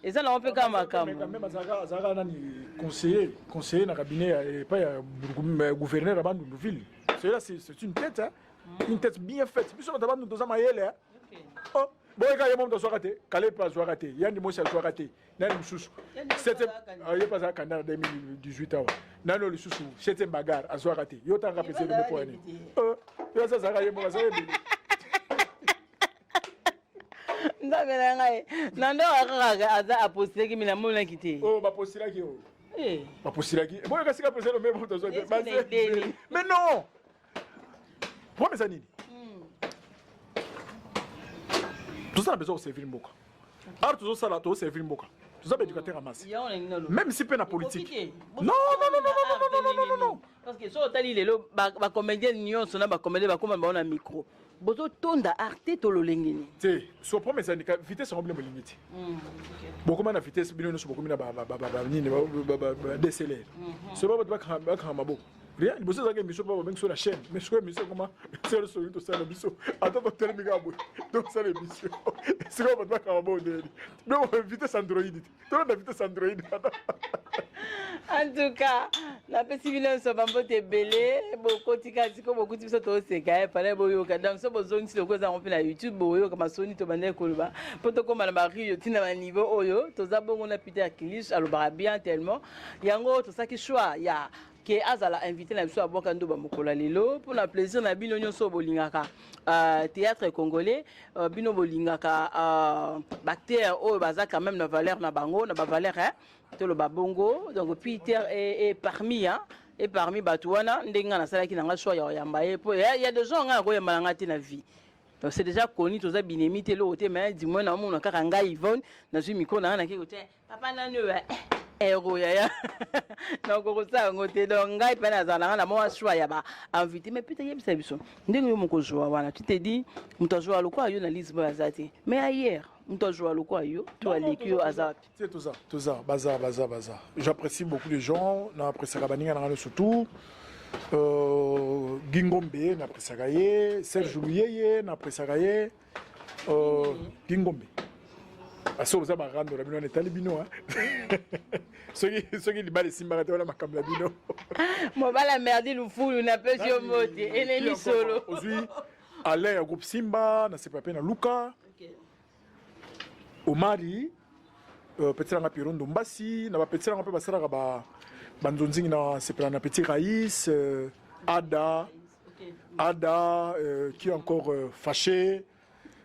et ça na on peut quand même azaka nani conseiller na cabinet pas ya gouverneur abandu ville c'est une tête une tête bien faite biso batabanu toza mayele oh boyeka ye moto azwaka te kale pa azwaka te yandi mosi azwaka te nani mususu ye pas akanda na 2018 awa nani lisusu 7e bagarre azwaka te yo tanga pese le point yo ça zaka ye mo azaka ebele ndabela ngai nando akaka aza aposteki mina mona kite oh ba postilaki oh ba postilaki boyeka sika pese le même moto azwaka mais non pourquoi ça nini tout ça a besoin de servir mboka alors tout ça là tout servir mboka tout ça éducateur à masse même si peu na politique non parce que so tali lelo ba comédien nyonso na ba comédien ba koma ba na micro bozo tonda arte to lolengeni te so promesse andika vitesse en problème limite beaucoup na vitesse bino no so beaucoup na ba nini ba DSLR so ba ka mabo rien il bosse avec mission pas même sur la chaîne mais sur mission comment c'est le sourire tout ça la mission attends pour terminer gabo donc ça l'émission c'est quoi pas quand bon mais on vitesse Android toi la vitesse Android en tout cas la possibilité so bambo te belé beaucoup tika tiko beaucoup tiso to seka pale boyo ka donc so bozongi si lokoza on fait na YouTube boyo kama soni to bande koloba poto koma na mari yo tina na niveau oyo to za bongo na Peter Kilish alobara bien tellement yango to saki choix ya que azala invité na biso aboka ndo ba mokola lelo pour na plaisir na bino nyonso bolingaka théâtre congolais bino bolingaka bactère oyo baza quand même na valeur na bango na ba valeur to lo babongo donc Peter est parmi et parmi batouana ndenga na salaki na choix ya yamba e po il y a des gens nga ko yamba nga te na vie donc c'est déjà connu to za binemi te lo te mais dis moi na mo na kaka nga Yvonne na zui miko na na ki ko te papa na no héros ya donc ça ngote donc ngai pena zana na mo choix ya ba invité mais peut-être yebisa biso ndenge yo moko joa wana tu te dis muto joa lokwa yo na Lisbonne azati mais ailleurs muto joa lokwa yo to aliki yo azati c'est tout ça bazar j'apprécie beaucoup les gens na apprécie kabaninga na surtout Gingombe na apprécie gaye Serge Luyeye na apprécie gaye Gingombe aso za barando la bino na talibino soki libale simba te wala makamla bino mo bala merdi lufulu na pesi yo moti ennemi solo aujourd'hui Alain ya groupe Simba na sepa pe na Luka Omari petit nga Pirondo Mbasi na ba petit nga pe basala ka ba banzonzingi na sepa na petit Raïs Ada qui encore fâché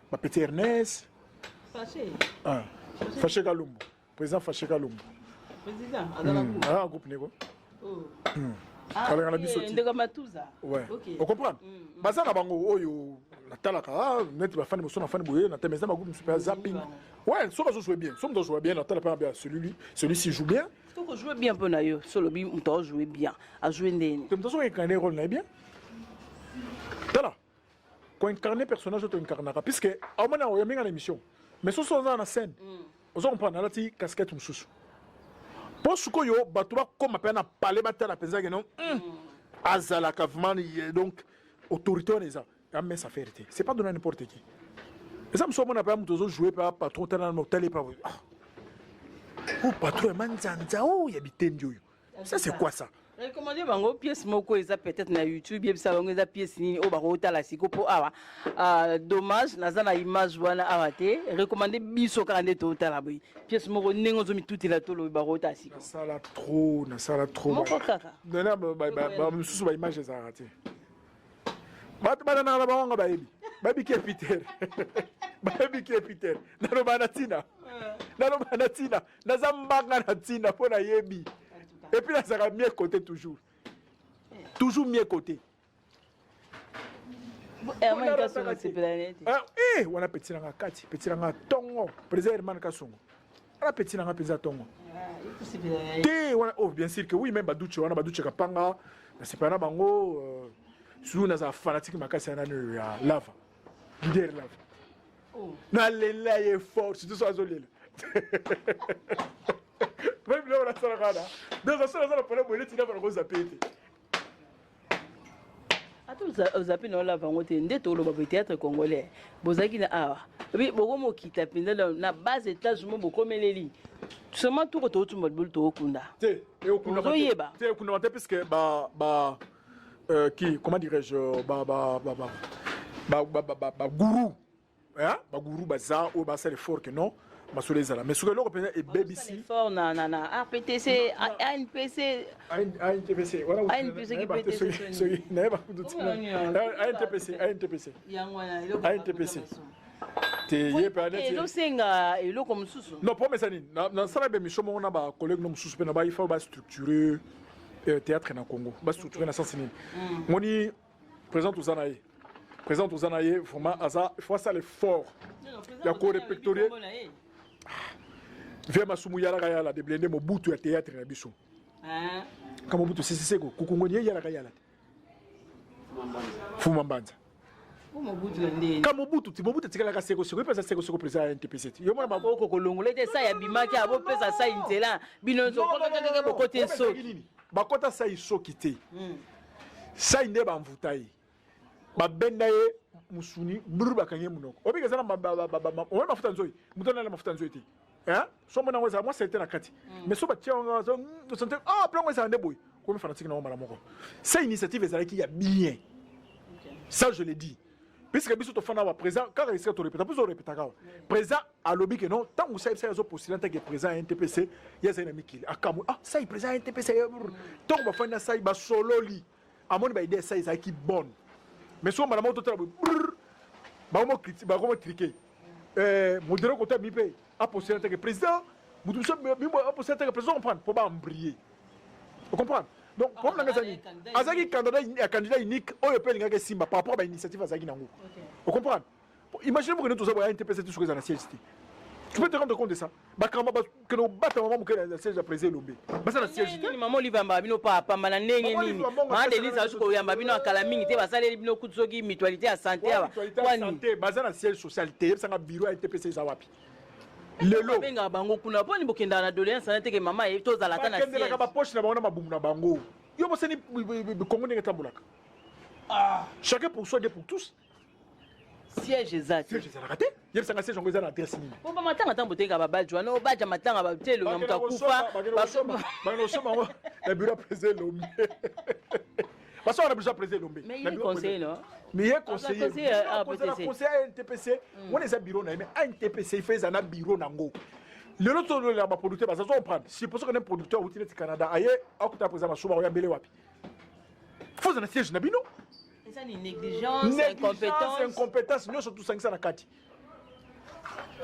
ba petit Ernest Fâché Kalumbu président Fâché Kalumbu président ah groupe nego alors la biso ndeka matuza ouais on comprend baza na bango oyo na talaka net ba fani mosona fani boye na temeza ma groupe super zapping ouais so ka jouer bien so mto jouer bien na talaka bien celui-ci joue bien to ko jouer bien pona yo solo bi mto jouer bien a jouer ndeni mto so incarner rôle na bien tala ko incarner personnage to incarnera puisque au moins on y a mis en émission mais so so na scène on comprend na ti casquette mususu pour ce que yo batuba comme appelle na parler batala penza que non azala kavman donc autorité on est ça mais ça fait été c'est pas donner n'importe qui et ça me soit mon appel mutozo jouer par patron tellement motel et pas oh patron manzanza oh yabite ndio ça c'est quoi ça recommandé bango pièce moko eza peut-être na YouTube yebisa bango eza pièce ni o bako tala siko po awa dommage naza na image wana awa te recommandé biso ka ndé to tala boy pièce moko nengo zo mituti la tolo bako ta siko na sala trop moko kaka dona ba mususu ba image za raté batu bana na bango ba yebi babi ke Peter babi ke Peter nalo bana tina nazambanga na tina po na yebi. Et puis là, ça va mieux côté toujours. Toujours mieux côté. On a petit nanga kati, petit nanga tongo, président Herman Kasongo. On a petit nanga président tongo. Oh bien sûr que oui, même Badouche, on a Badouche Kapanga, c'est pas na bango sous na fanatique makasi na lava. Leader lava. Na lela est fort, c'est tout ça zolela. Même là, on a ça là. Dans la salle, on a parlé de l'étude pour nous appeler. Vous avez la vente de tout le théâtre congolais. Vous avez dit, ah, oui, vous qui tapez dans la base de tâches, vous comme les lits. Seulement tout retour tout le monde au Kunda. Et au Kunda, puisque, qui, comment dirais-je, gourou, hein, gourou, baza, ou basa les forts que non. Mais sur le représentant est BBC. Fort, na RPTC, ANPC. ANTPC, voilà. ANPC qui peut ANTPC. ANTPC. Non, pas mes amis. Dans ça, on a des collègues qui font structurer le théâtre au Congo. Structurer dans sens. On y présente aux Anaïs. Présente aux Anaïs, vraiment, il faut ça l'effort. Il y a quoi répertorié. Via Masumuyara Gayala, de blender mon bout de théâtre à Bissou. Comme bout de Sissego, Kukungonia Yara Gayala. Fumambanza. Comme bout de Tibout, tu as cassé au secret, parce que c'est président NTPC. Il y a un peu de Longolais, ça y a Bimaki, à vos pèses à ça, il est là. Binozo, côté saut. Bakota ça, il saut quitté. Ça, il n'est pas en voutaille. Babendaye, Moussuni, Burbakanye Mounok. Obligation, on va faire un zoï. Moutonna la mafutanzoïti. Hein? So moi c'était la kati. Mais so batia on sentait ah plan moi ça ndeboy. Comme fanatique na mala moko. Cette initiative est qui a bien. Ça je l'ai dit. Puisque biso to fana wa présent car il serait to répéter plus on répéter car. Présent à lobby que non tant que ça zo postulant que présent à NTPC, il y a un ami qui akamu ah ça il présent à NTPC. Tant ba fana ça il ba solo li. Amoni ba idée ça il qui bonne. Mais so mala moto travail. Ba mo critique ba comment critiquer. Modéré côté MIP a posté que président vous a posté que président comprendre pour pas embrayer vous comprenez donc comme dans les années azaki candidat unique au peut linga simba par rapport à l'initiative azaki nango vous comprenez imaginez vous que nous tous avons NTPC tout ce que dans la siège tu peux te rendre compte de ça que nous battons maman que la siège de président Lombe bah ça la siège maman livamba bino papa malande nini ma delisa suko yamba bino akala mingi te basale bino kutsoki mutualité à santé santé baza na siège socialité ça na bureau à NTPC za wapi lelo benga bango kuna poni bokenda na doléance na teke mama e to zalaka na siège bakendela ka poche na bango na mabumu na bango yo boseni Congo ndenge tambulaka chacun pour soi Dieu pour tous siège exact siège ça raté yeb sanga siège ngo za na adresse nini po ba matanga tambo teka babajwa no baja matanga ba telo na mutakufa ba no soma ngo na bureau président Lombe parce qu'on a besoin de président Lombe mais il conseiller non mais il conseiller à NTPC on est à bureau na mais NTPC il fait un bureau nango le autre là ba producteur ba ça on prend si pour ça qu'on est producteur au Canada aye akuta président masuba o ya mbele wapi faut un siège na bino ça ni négligence incompétence nous surtout 500 na kati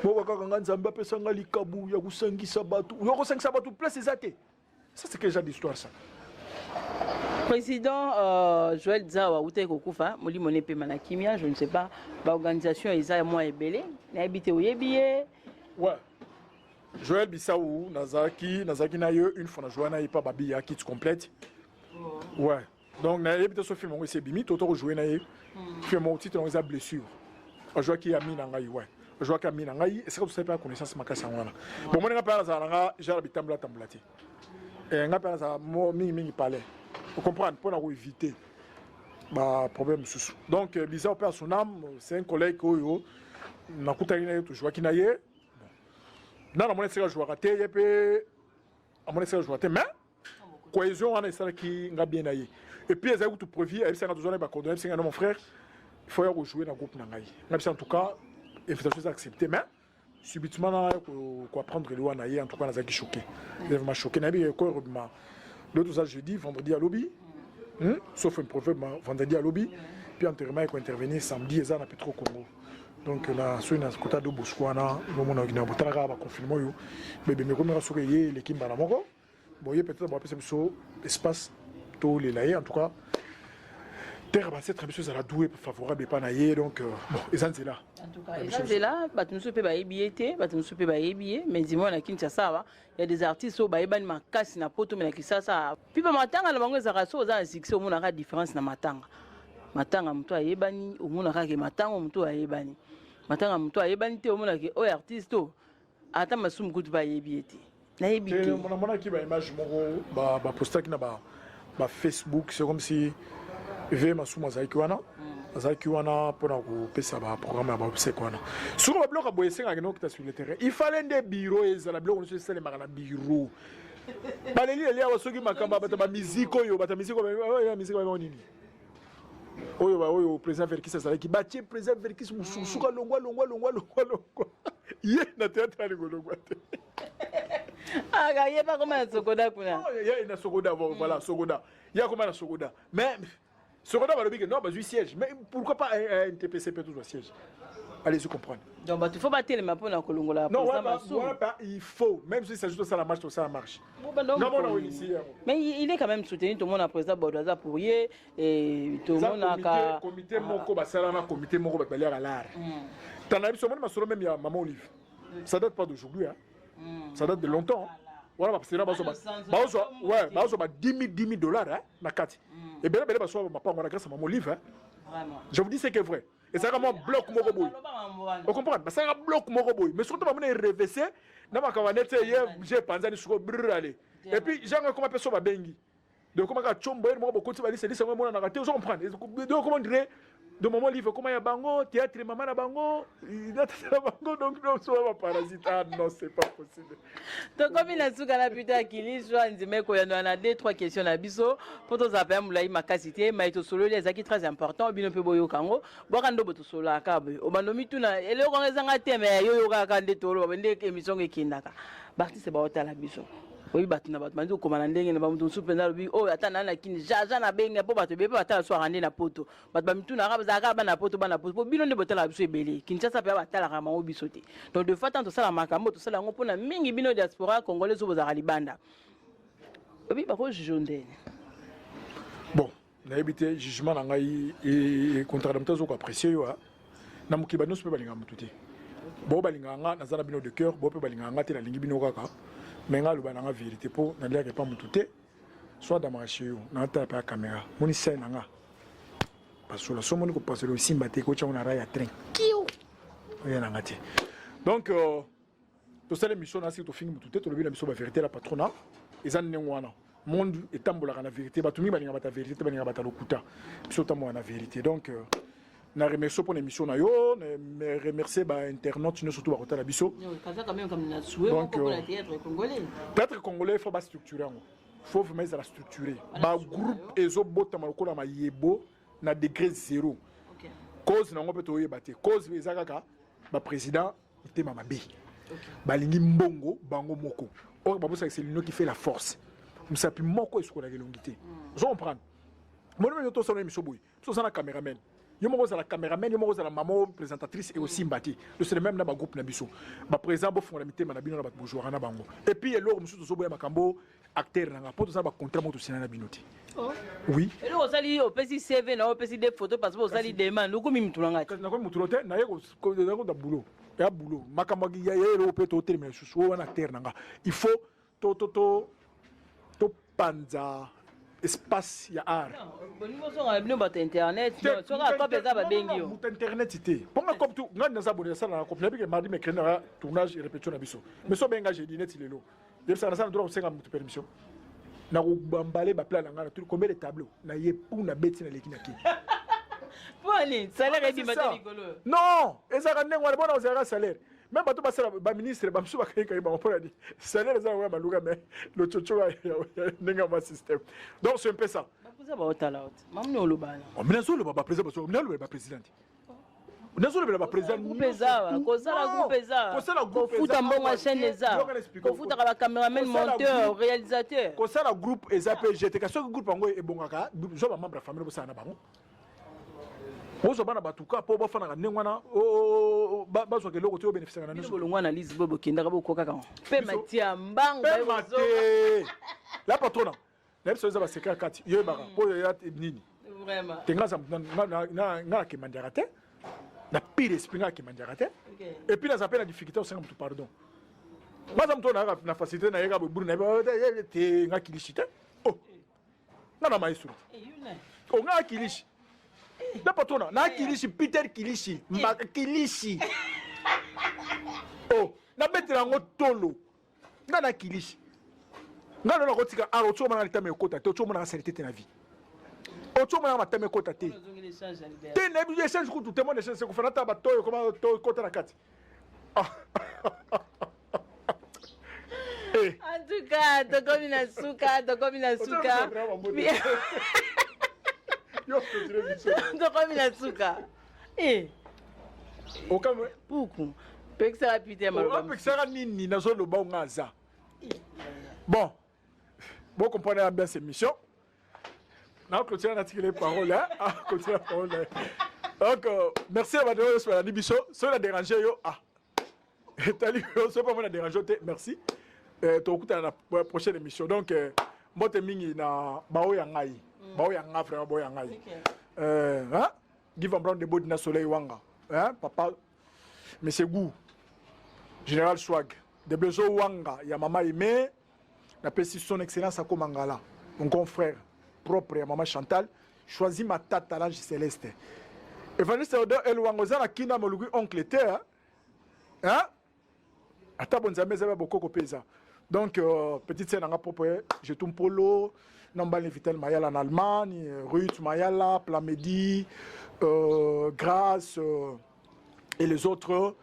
bo ka kanga nzamba pesa ngali kabu ya kusangisa batu yo ko 500 batu place ezate ça c'est quel genre d'histoire ça. Président Joël Zawa Outé Kokufa, Moli Monepe Manakimia, je ne sais pas, l'organisation Isa moi est belé, n'a habité au Yébié. Ouais. Joël Bissaou, Nazaki Naye, une fois na Joana et pas Babi ya kit complète. Ouais. Donc n'a habité ce film on c'est bimi, toto jouer naye. Film mon titre on a blessure. On joue qui a mis nangai ouais. On joue qui a mis nangai, est-ce que vous savez pas connaissance makasa wana. Bon moi nga pas za nga jara bitambla tambulati. Et nga pas za mo mingi parler. Vous comprenez, pour éviter les problèmes. Donc, Bisa opère son âme, c'est un collègue qui a toujours joué. Dans la monnaie, c'est joué raté, mais cohésion, on est qui a bien aillé. Et puis, ils ont tout prévu, ils ont besoin de coordonner, c'est mon frère, il faut jouer dans le groupe. En tout cas, l'invitation est acceptée, mais subitement, il faut prendre le loin, en tout cas, on a choqué. Il m'a choqué, l'autre ça jeudi, vendredi à lobby, sauf un prophète vendredi à lobby, puis enterrement il faut intervenir samedi et ça n'a pas trop Congo. Donc là, sur une côté de Bousquana, au moment où on a un confinement, mais comme on a sauvé l'équipe à la mort, bon, il y a peut-être un espace tout les laïcs en tout cas. Terre va être très à la douée favorable et pas naïe donc bon ils sont là. En tout cas ils sont là, bah nous sommes pas ébiété, bah nous sommes pas ébié, mais dis-moi na Kinshasa il y a des artistes au baïban makasi na poto mais na Kinshasa. Puis ba matanga na bango za raso za succès au mona ka différence na matanga. Matanga mtu ayebani au mona ka ke matanga mtu ayebani. Matanga mtu ayebani te au mona ke o artiste to ata masumu kutu ba ébiété. Na ébité. Mona ki ba image moko ba poster ki na ba Facebook c'est comme si ve masumu azalaki wana mpona kopesa baprogramme ya babsek wana soki babiloko boye esengaki nokita sur le terrain il fallait nde biro ezala biloko nyonso esalemaka na biro baleli awa soki makambo bato bamiziki oyo bato miziki babao nini oyo président verkis azalaki batie président verkis mosusuka longwa ye na théâtre alingolongwa te ye pas comment Sokoda kuna ye na Sokoda voilà Sokoda ya comment na Sokoda mais Sokoda va le dire non bah du siège mais pourquoi pas un TPCP tout siège allez-y comprendre donc bah il faut battre les mains pour la kolongola non il faut même si ça juste ça la marche non ici mais il est quand même soutenu tout le monde a président Bodoza pour et tout le monde a comité moko basala na comité moko balia à l'art t'as vu seulement masolo même ya maman Olive ça date pas d'aujourd'hui hein ça date de longtemps voilà parce que là bazo ba 10 000 dollars hein na kati et bien là baso ma pas on a grâce à maman Olive hein vraiment je vous dis c'est que vrai et ça comme bloc moko boy on comprend bah ça bloc moko boy mais surtout ba mona reverser na makawanete j'ai panzani suko brrale et puis genre comment personne ba bengi donc comment ka chombo mo beaucoup ti ba lise lise mo na raté on comprend donc comment dire de moment livre comment ya bango théâtre maman na bango donc non soit pas parasite ah non c'est pas possible donc comme il a sous la putain qui soit ndime ko yana na 2-3 questions na biso pour tous appeler mulai makasité maito solo les aki très important bino pe boyo kango bokando boto solo akabe obanomi tuna ele ko ngezanga teme yo ka nde tolo bende émission ekindaka bartiste ba otala biso oui bato na bato manzi okomana ndenge na bamutu nsupe na lobi oyo ata na kini jaja na benga po bato bebe batala so arande na poto bato bamituna akabazaka bana poto po bino nde botala biso ebele Kinshasa pe batalaka mango biso te donc de fait tant tosala makambo tosala ngo mpona mingi bino diaspora congolais so bozaka libanda obi bako jonde bon nayebi te jugement na ngai et contrairement aux autres apprécié yo na mokiba nyonso pe balinga mutu te bo balinga nga nazala bino de cœur bo pe balinga nga te na lingi bino kaka mais nga luba na vérité po na liaka pas mututé soit dans marché yo na ta pa caméra moni scène nga parce que la somme ko passer aussi mbaté ko tcha on a raya train kiou ya na ngati donc to sala mission na si to fingi mututé to lobi la mission ba vérité la patronat ezan nengwana monde etambola na vérité ba tumi balinga bata vérité balinga bata lokuta biso tambo na vérité donc na remercie pour l'émission na yo mais remercier ba internautes nous surtout ba kota la biso kaza quand même comme na souhait pour la théâtre congolais théâtre congolais faut ba structurer faut vraiment ça structurer ba groupe ezo bota makola ma yebo na degré 0 cause na ngope to yeba te cause ezaka ba président était mama B balingi mbongo bango moko or ba bosa c'est l'union qui fait la force musapi moko esko la gelongité je comprends moi même to sona émission boy to sona caméraman yo moko za la caméraman yo moko za la maman présentatrice et aussi mbati c'est le même na ba groupe na biso ba président bo fond la mité na bino na ba bonjour na bango et puis eloko mususu zo boya makambo acteur na poto za ba contrat moto sina na binoti oui et là osali au PC CV na au PC des photos parce que osali demande ko mi mutulanga na ko mutulote na yeko da boulot ya boulot makambo ya yelo pe to terminer susu wana acteur nanga il faut to panza espace ya art bon niveau so ngabino ba internet so ka ko pesa ba bengi yo internet ité ponga comme tout ngana za bonne ça na ko na bi mardi mercredi na tournage et répétition na biso mais so benga jeudi net lelo yeb ça na ça droit 50 minutes permission na ko bambalé ba plan na tout combien de tableaux na ye pour na beti na leki na ki Poni salaire et bimata rigolo non ezaka ndengwa bona ozaka salaire même bato basala ba ministre ba msu bakay kay ba mpona di salaire za wa baluka mais le chocho ya ndenga ma système donc c'est un peu ça bakuza ba otala ot mamni olubana on menazo le ba président parce que menazo le ba président menazo le ba président pesa ko sala groupe futa mbongo chaîne eza ko futa ka ba cameraman monteur réalisateur ko sala groupe ezapé j'étais ka so groupe ngo e bongaka zo ba membre famille bo sana bango ozo bana batuka po bafana nengwana bazo ke loko to bénéficier na niso bolongwa na lise bobo kindaka boko kaka pe matia mbanga bazo la patrona na biso za ba secret kati yo baka po ya nini vraiment tenga za na ke mandara te na pire esprit na ke mandara te et puis na zapena difficulté au senga mutu pardon maza mutu na facilité na yeka buru na te nga kilishite oh na maestro oh nga kilishi da patona na kilishi Peter kilishi mbaka kilishi oh na betela ngo tolo na kilishi ngalo na kotika aro choma na litame kota to choma na salite te na vie Ocho mwana mateme kota te. Te na bi échange ko tout monde échange ko fana ta batoyo comment to kota na kati. En tout cas, tokomi na suka. Tokomi na suka. Okama Puku. Peksa rapide maloba. Peksa nini na zo loba ngaza. Bon. Bon comprenez bien cette mission. Non, continuez à tirer les paroles là. Continuez la parole là. Donc merci à madame sur la dibiso, sur la déranger yo. Tali c'est pas moi la déranger, merci. To okuta na prochaine émission. Donc mbote mingi na bao ya ngai. Bao ya nga vraiment bao ya ngai. Hein? Give and Brown de Bodina Soleil Wanga. Hein? Papa Monsieur Gou. Général Swag. De Blezo Wanga, ya mama Aimé. Na pesi son excellence à Komangala. Mon confrère propre ya mama Chantal. Choisis ma tata l'ange céleste. Evangeliste Odor El Wangoza na kina molugui oncle te hein? Ata bonzambe za beaucoup kopeza. Donc petite scène en propre je tourne polo Nambal Vital Mayala en Allemagne, Ruth Mayala, Plamedi, Grace et les autres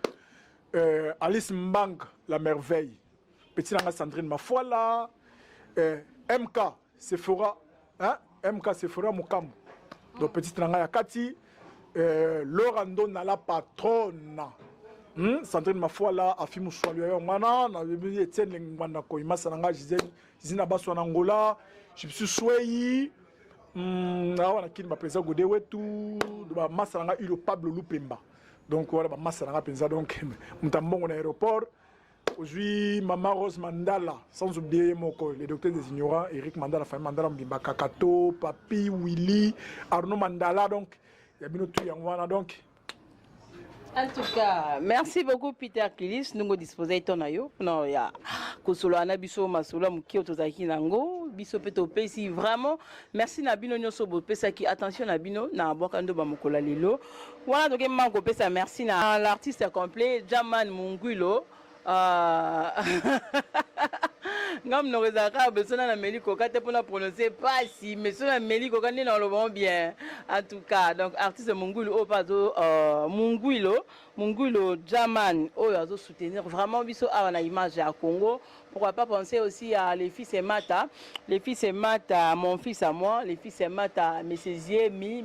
Alice Mbang la merveille. Petite Nanga Sandrine Mafoila, MK Sephora hein? MK Sephora Mukamu. Donc petite Nanga Yakati Lorando na la patronne. Sandrine Mafoila afimu swalio yo mana na bibi Etienne ngwana ko imasa nanga jizina baso na Angola jipsu swei na wana kini ba président Godé wetu ba masa nanga ilo Pablo Lupemba donc voilà ba masa nanga penza donc mutambongo na aéroport aujourd'hui Maman Rose Mandala sans oublier moko le docteur des ignorants Eric Mandala famille Mandala Mbimba Kakato Papi Willy Arnaud Mandala donc il y a bien tout yangwana donc. En tout cas, merci beaucoup Peter Kilis. Nous nous disposons de ton non ya kosolo anabiso masolo mukio tozaki nango biso peto pesi vraiment merci na bino nyoso bo pesa ki attention na bino na bokando ba mokola lelo wana donc mango pesa merci na l'artiste complet Jaman Munguilo ngam no rezaka besona na meliko kate pona prononcer pas si mais sona meliko kande na lo bien en tout cas donc artiste Munguilo opazo Munguilo Jaman oyo soutenir vraiment biso a na image à Congo. Pourquoi pas penser aussi à les fils et Mata, mon fils à moi, les fils et Mata, Monsieur Zemi,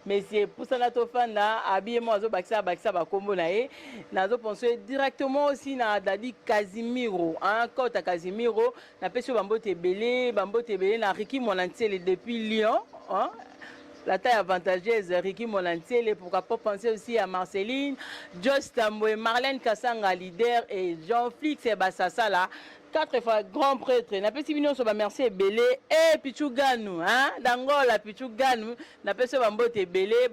Monsieur Poussanato Fanda, habillez-moi zo baksa ba combo nae, nazo penser directement aussi na Dadi Casimiro, hein, Kota Casimiro, na peso bambote belé na Ricky Monantiel depuis Lyon, hein. La taille avantageuse, Ricky Monantiel, pourquoi pas penser aussi à Marceline, Just Tamboué, Marlène Kassanga, leader, et Jean-Flix et Bassassa, là, 4 fois grand prêtre. Na petit mignon sur merci Belé et Pichuganu, hein, d'Angola, Pichuganu, na petit bambote Belé,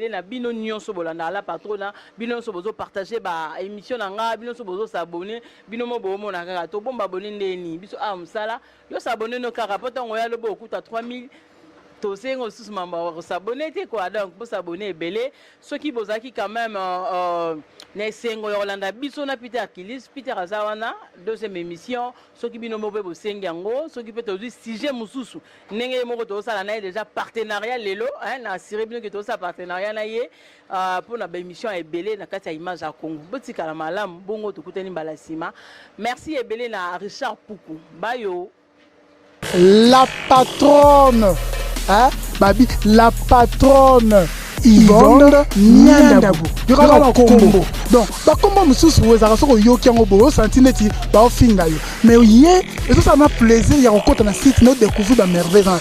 na bino nyon so bolanda la patrona, bino so bozo partager ba émission nanga, bino so bozo s'abonner, bino mo bomo na kaka to bomba abonner ndeni, biso a msala, yo s'abonner no kaka poto ngoya lo bo kuta 3000. C'est aussi membre s'abonner quoi donc pour s'abonner belé ceux qui bozaki quand même ne sengo Yolanda biso na Peter Kilis Peter Azawana deuxième émission ceux qui bino mobe bosengango ceux qui peut aussi sujet mususu nenge moko to sala na déjà partenariat lelo hein na assuré bien que to sa partenariat na ye pour na émission ebelé na kati ya image à Congo botika la malam bongo to kuteni balasima merci ebelé na Richard Puku bayo la patronne. Hein? Babi, la patronne Yvonne Niandabou. Il y aura un combo. Donc, comme je suis vous avez yoki en obo, santineti, ba finga yo. Mais oui, et ça m'a plaisir, il y a un compte dans le site, nous découvrir la merveille dans la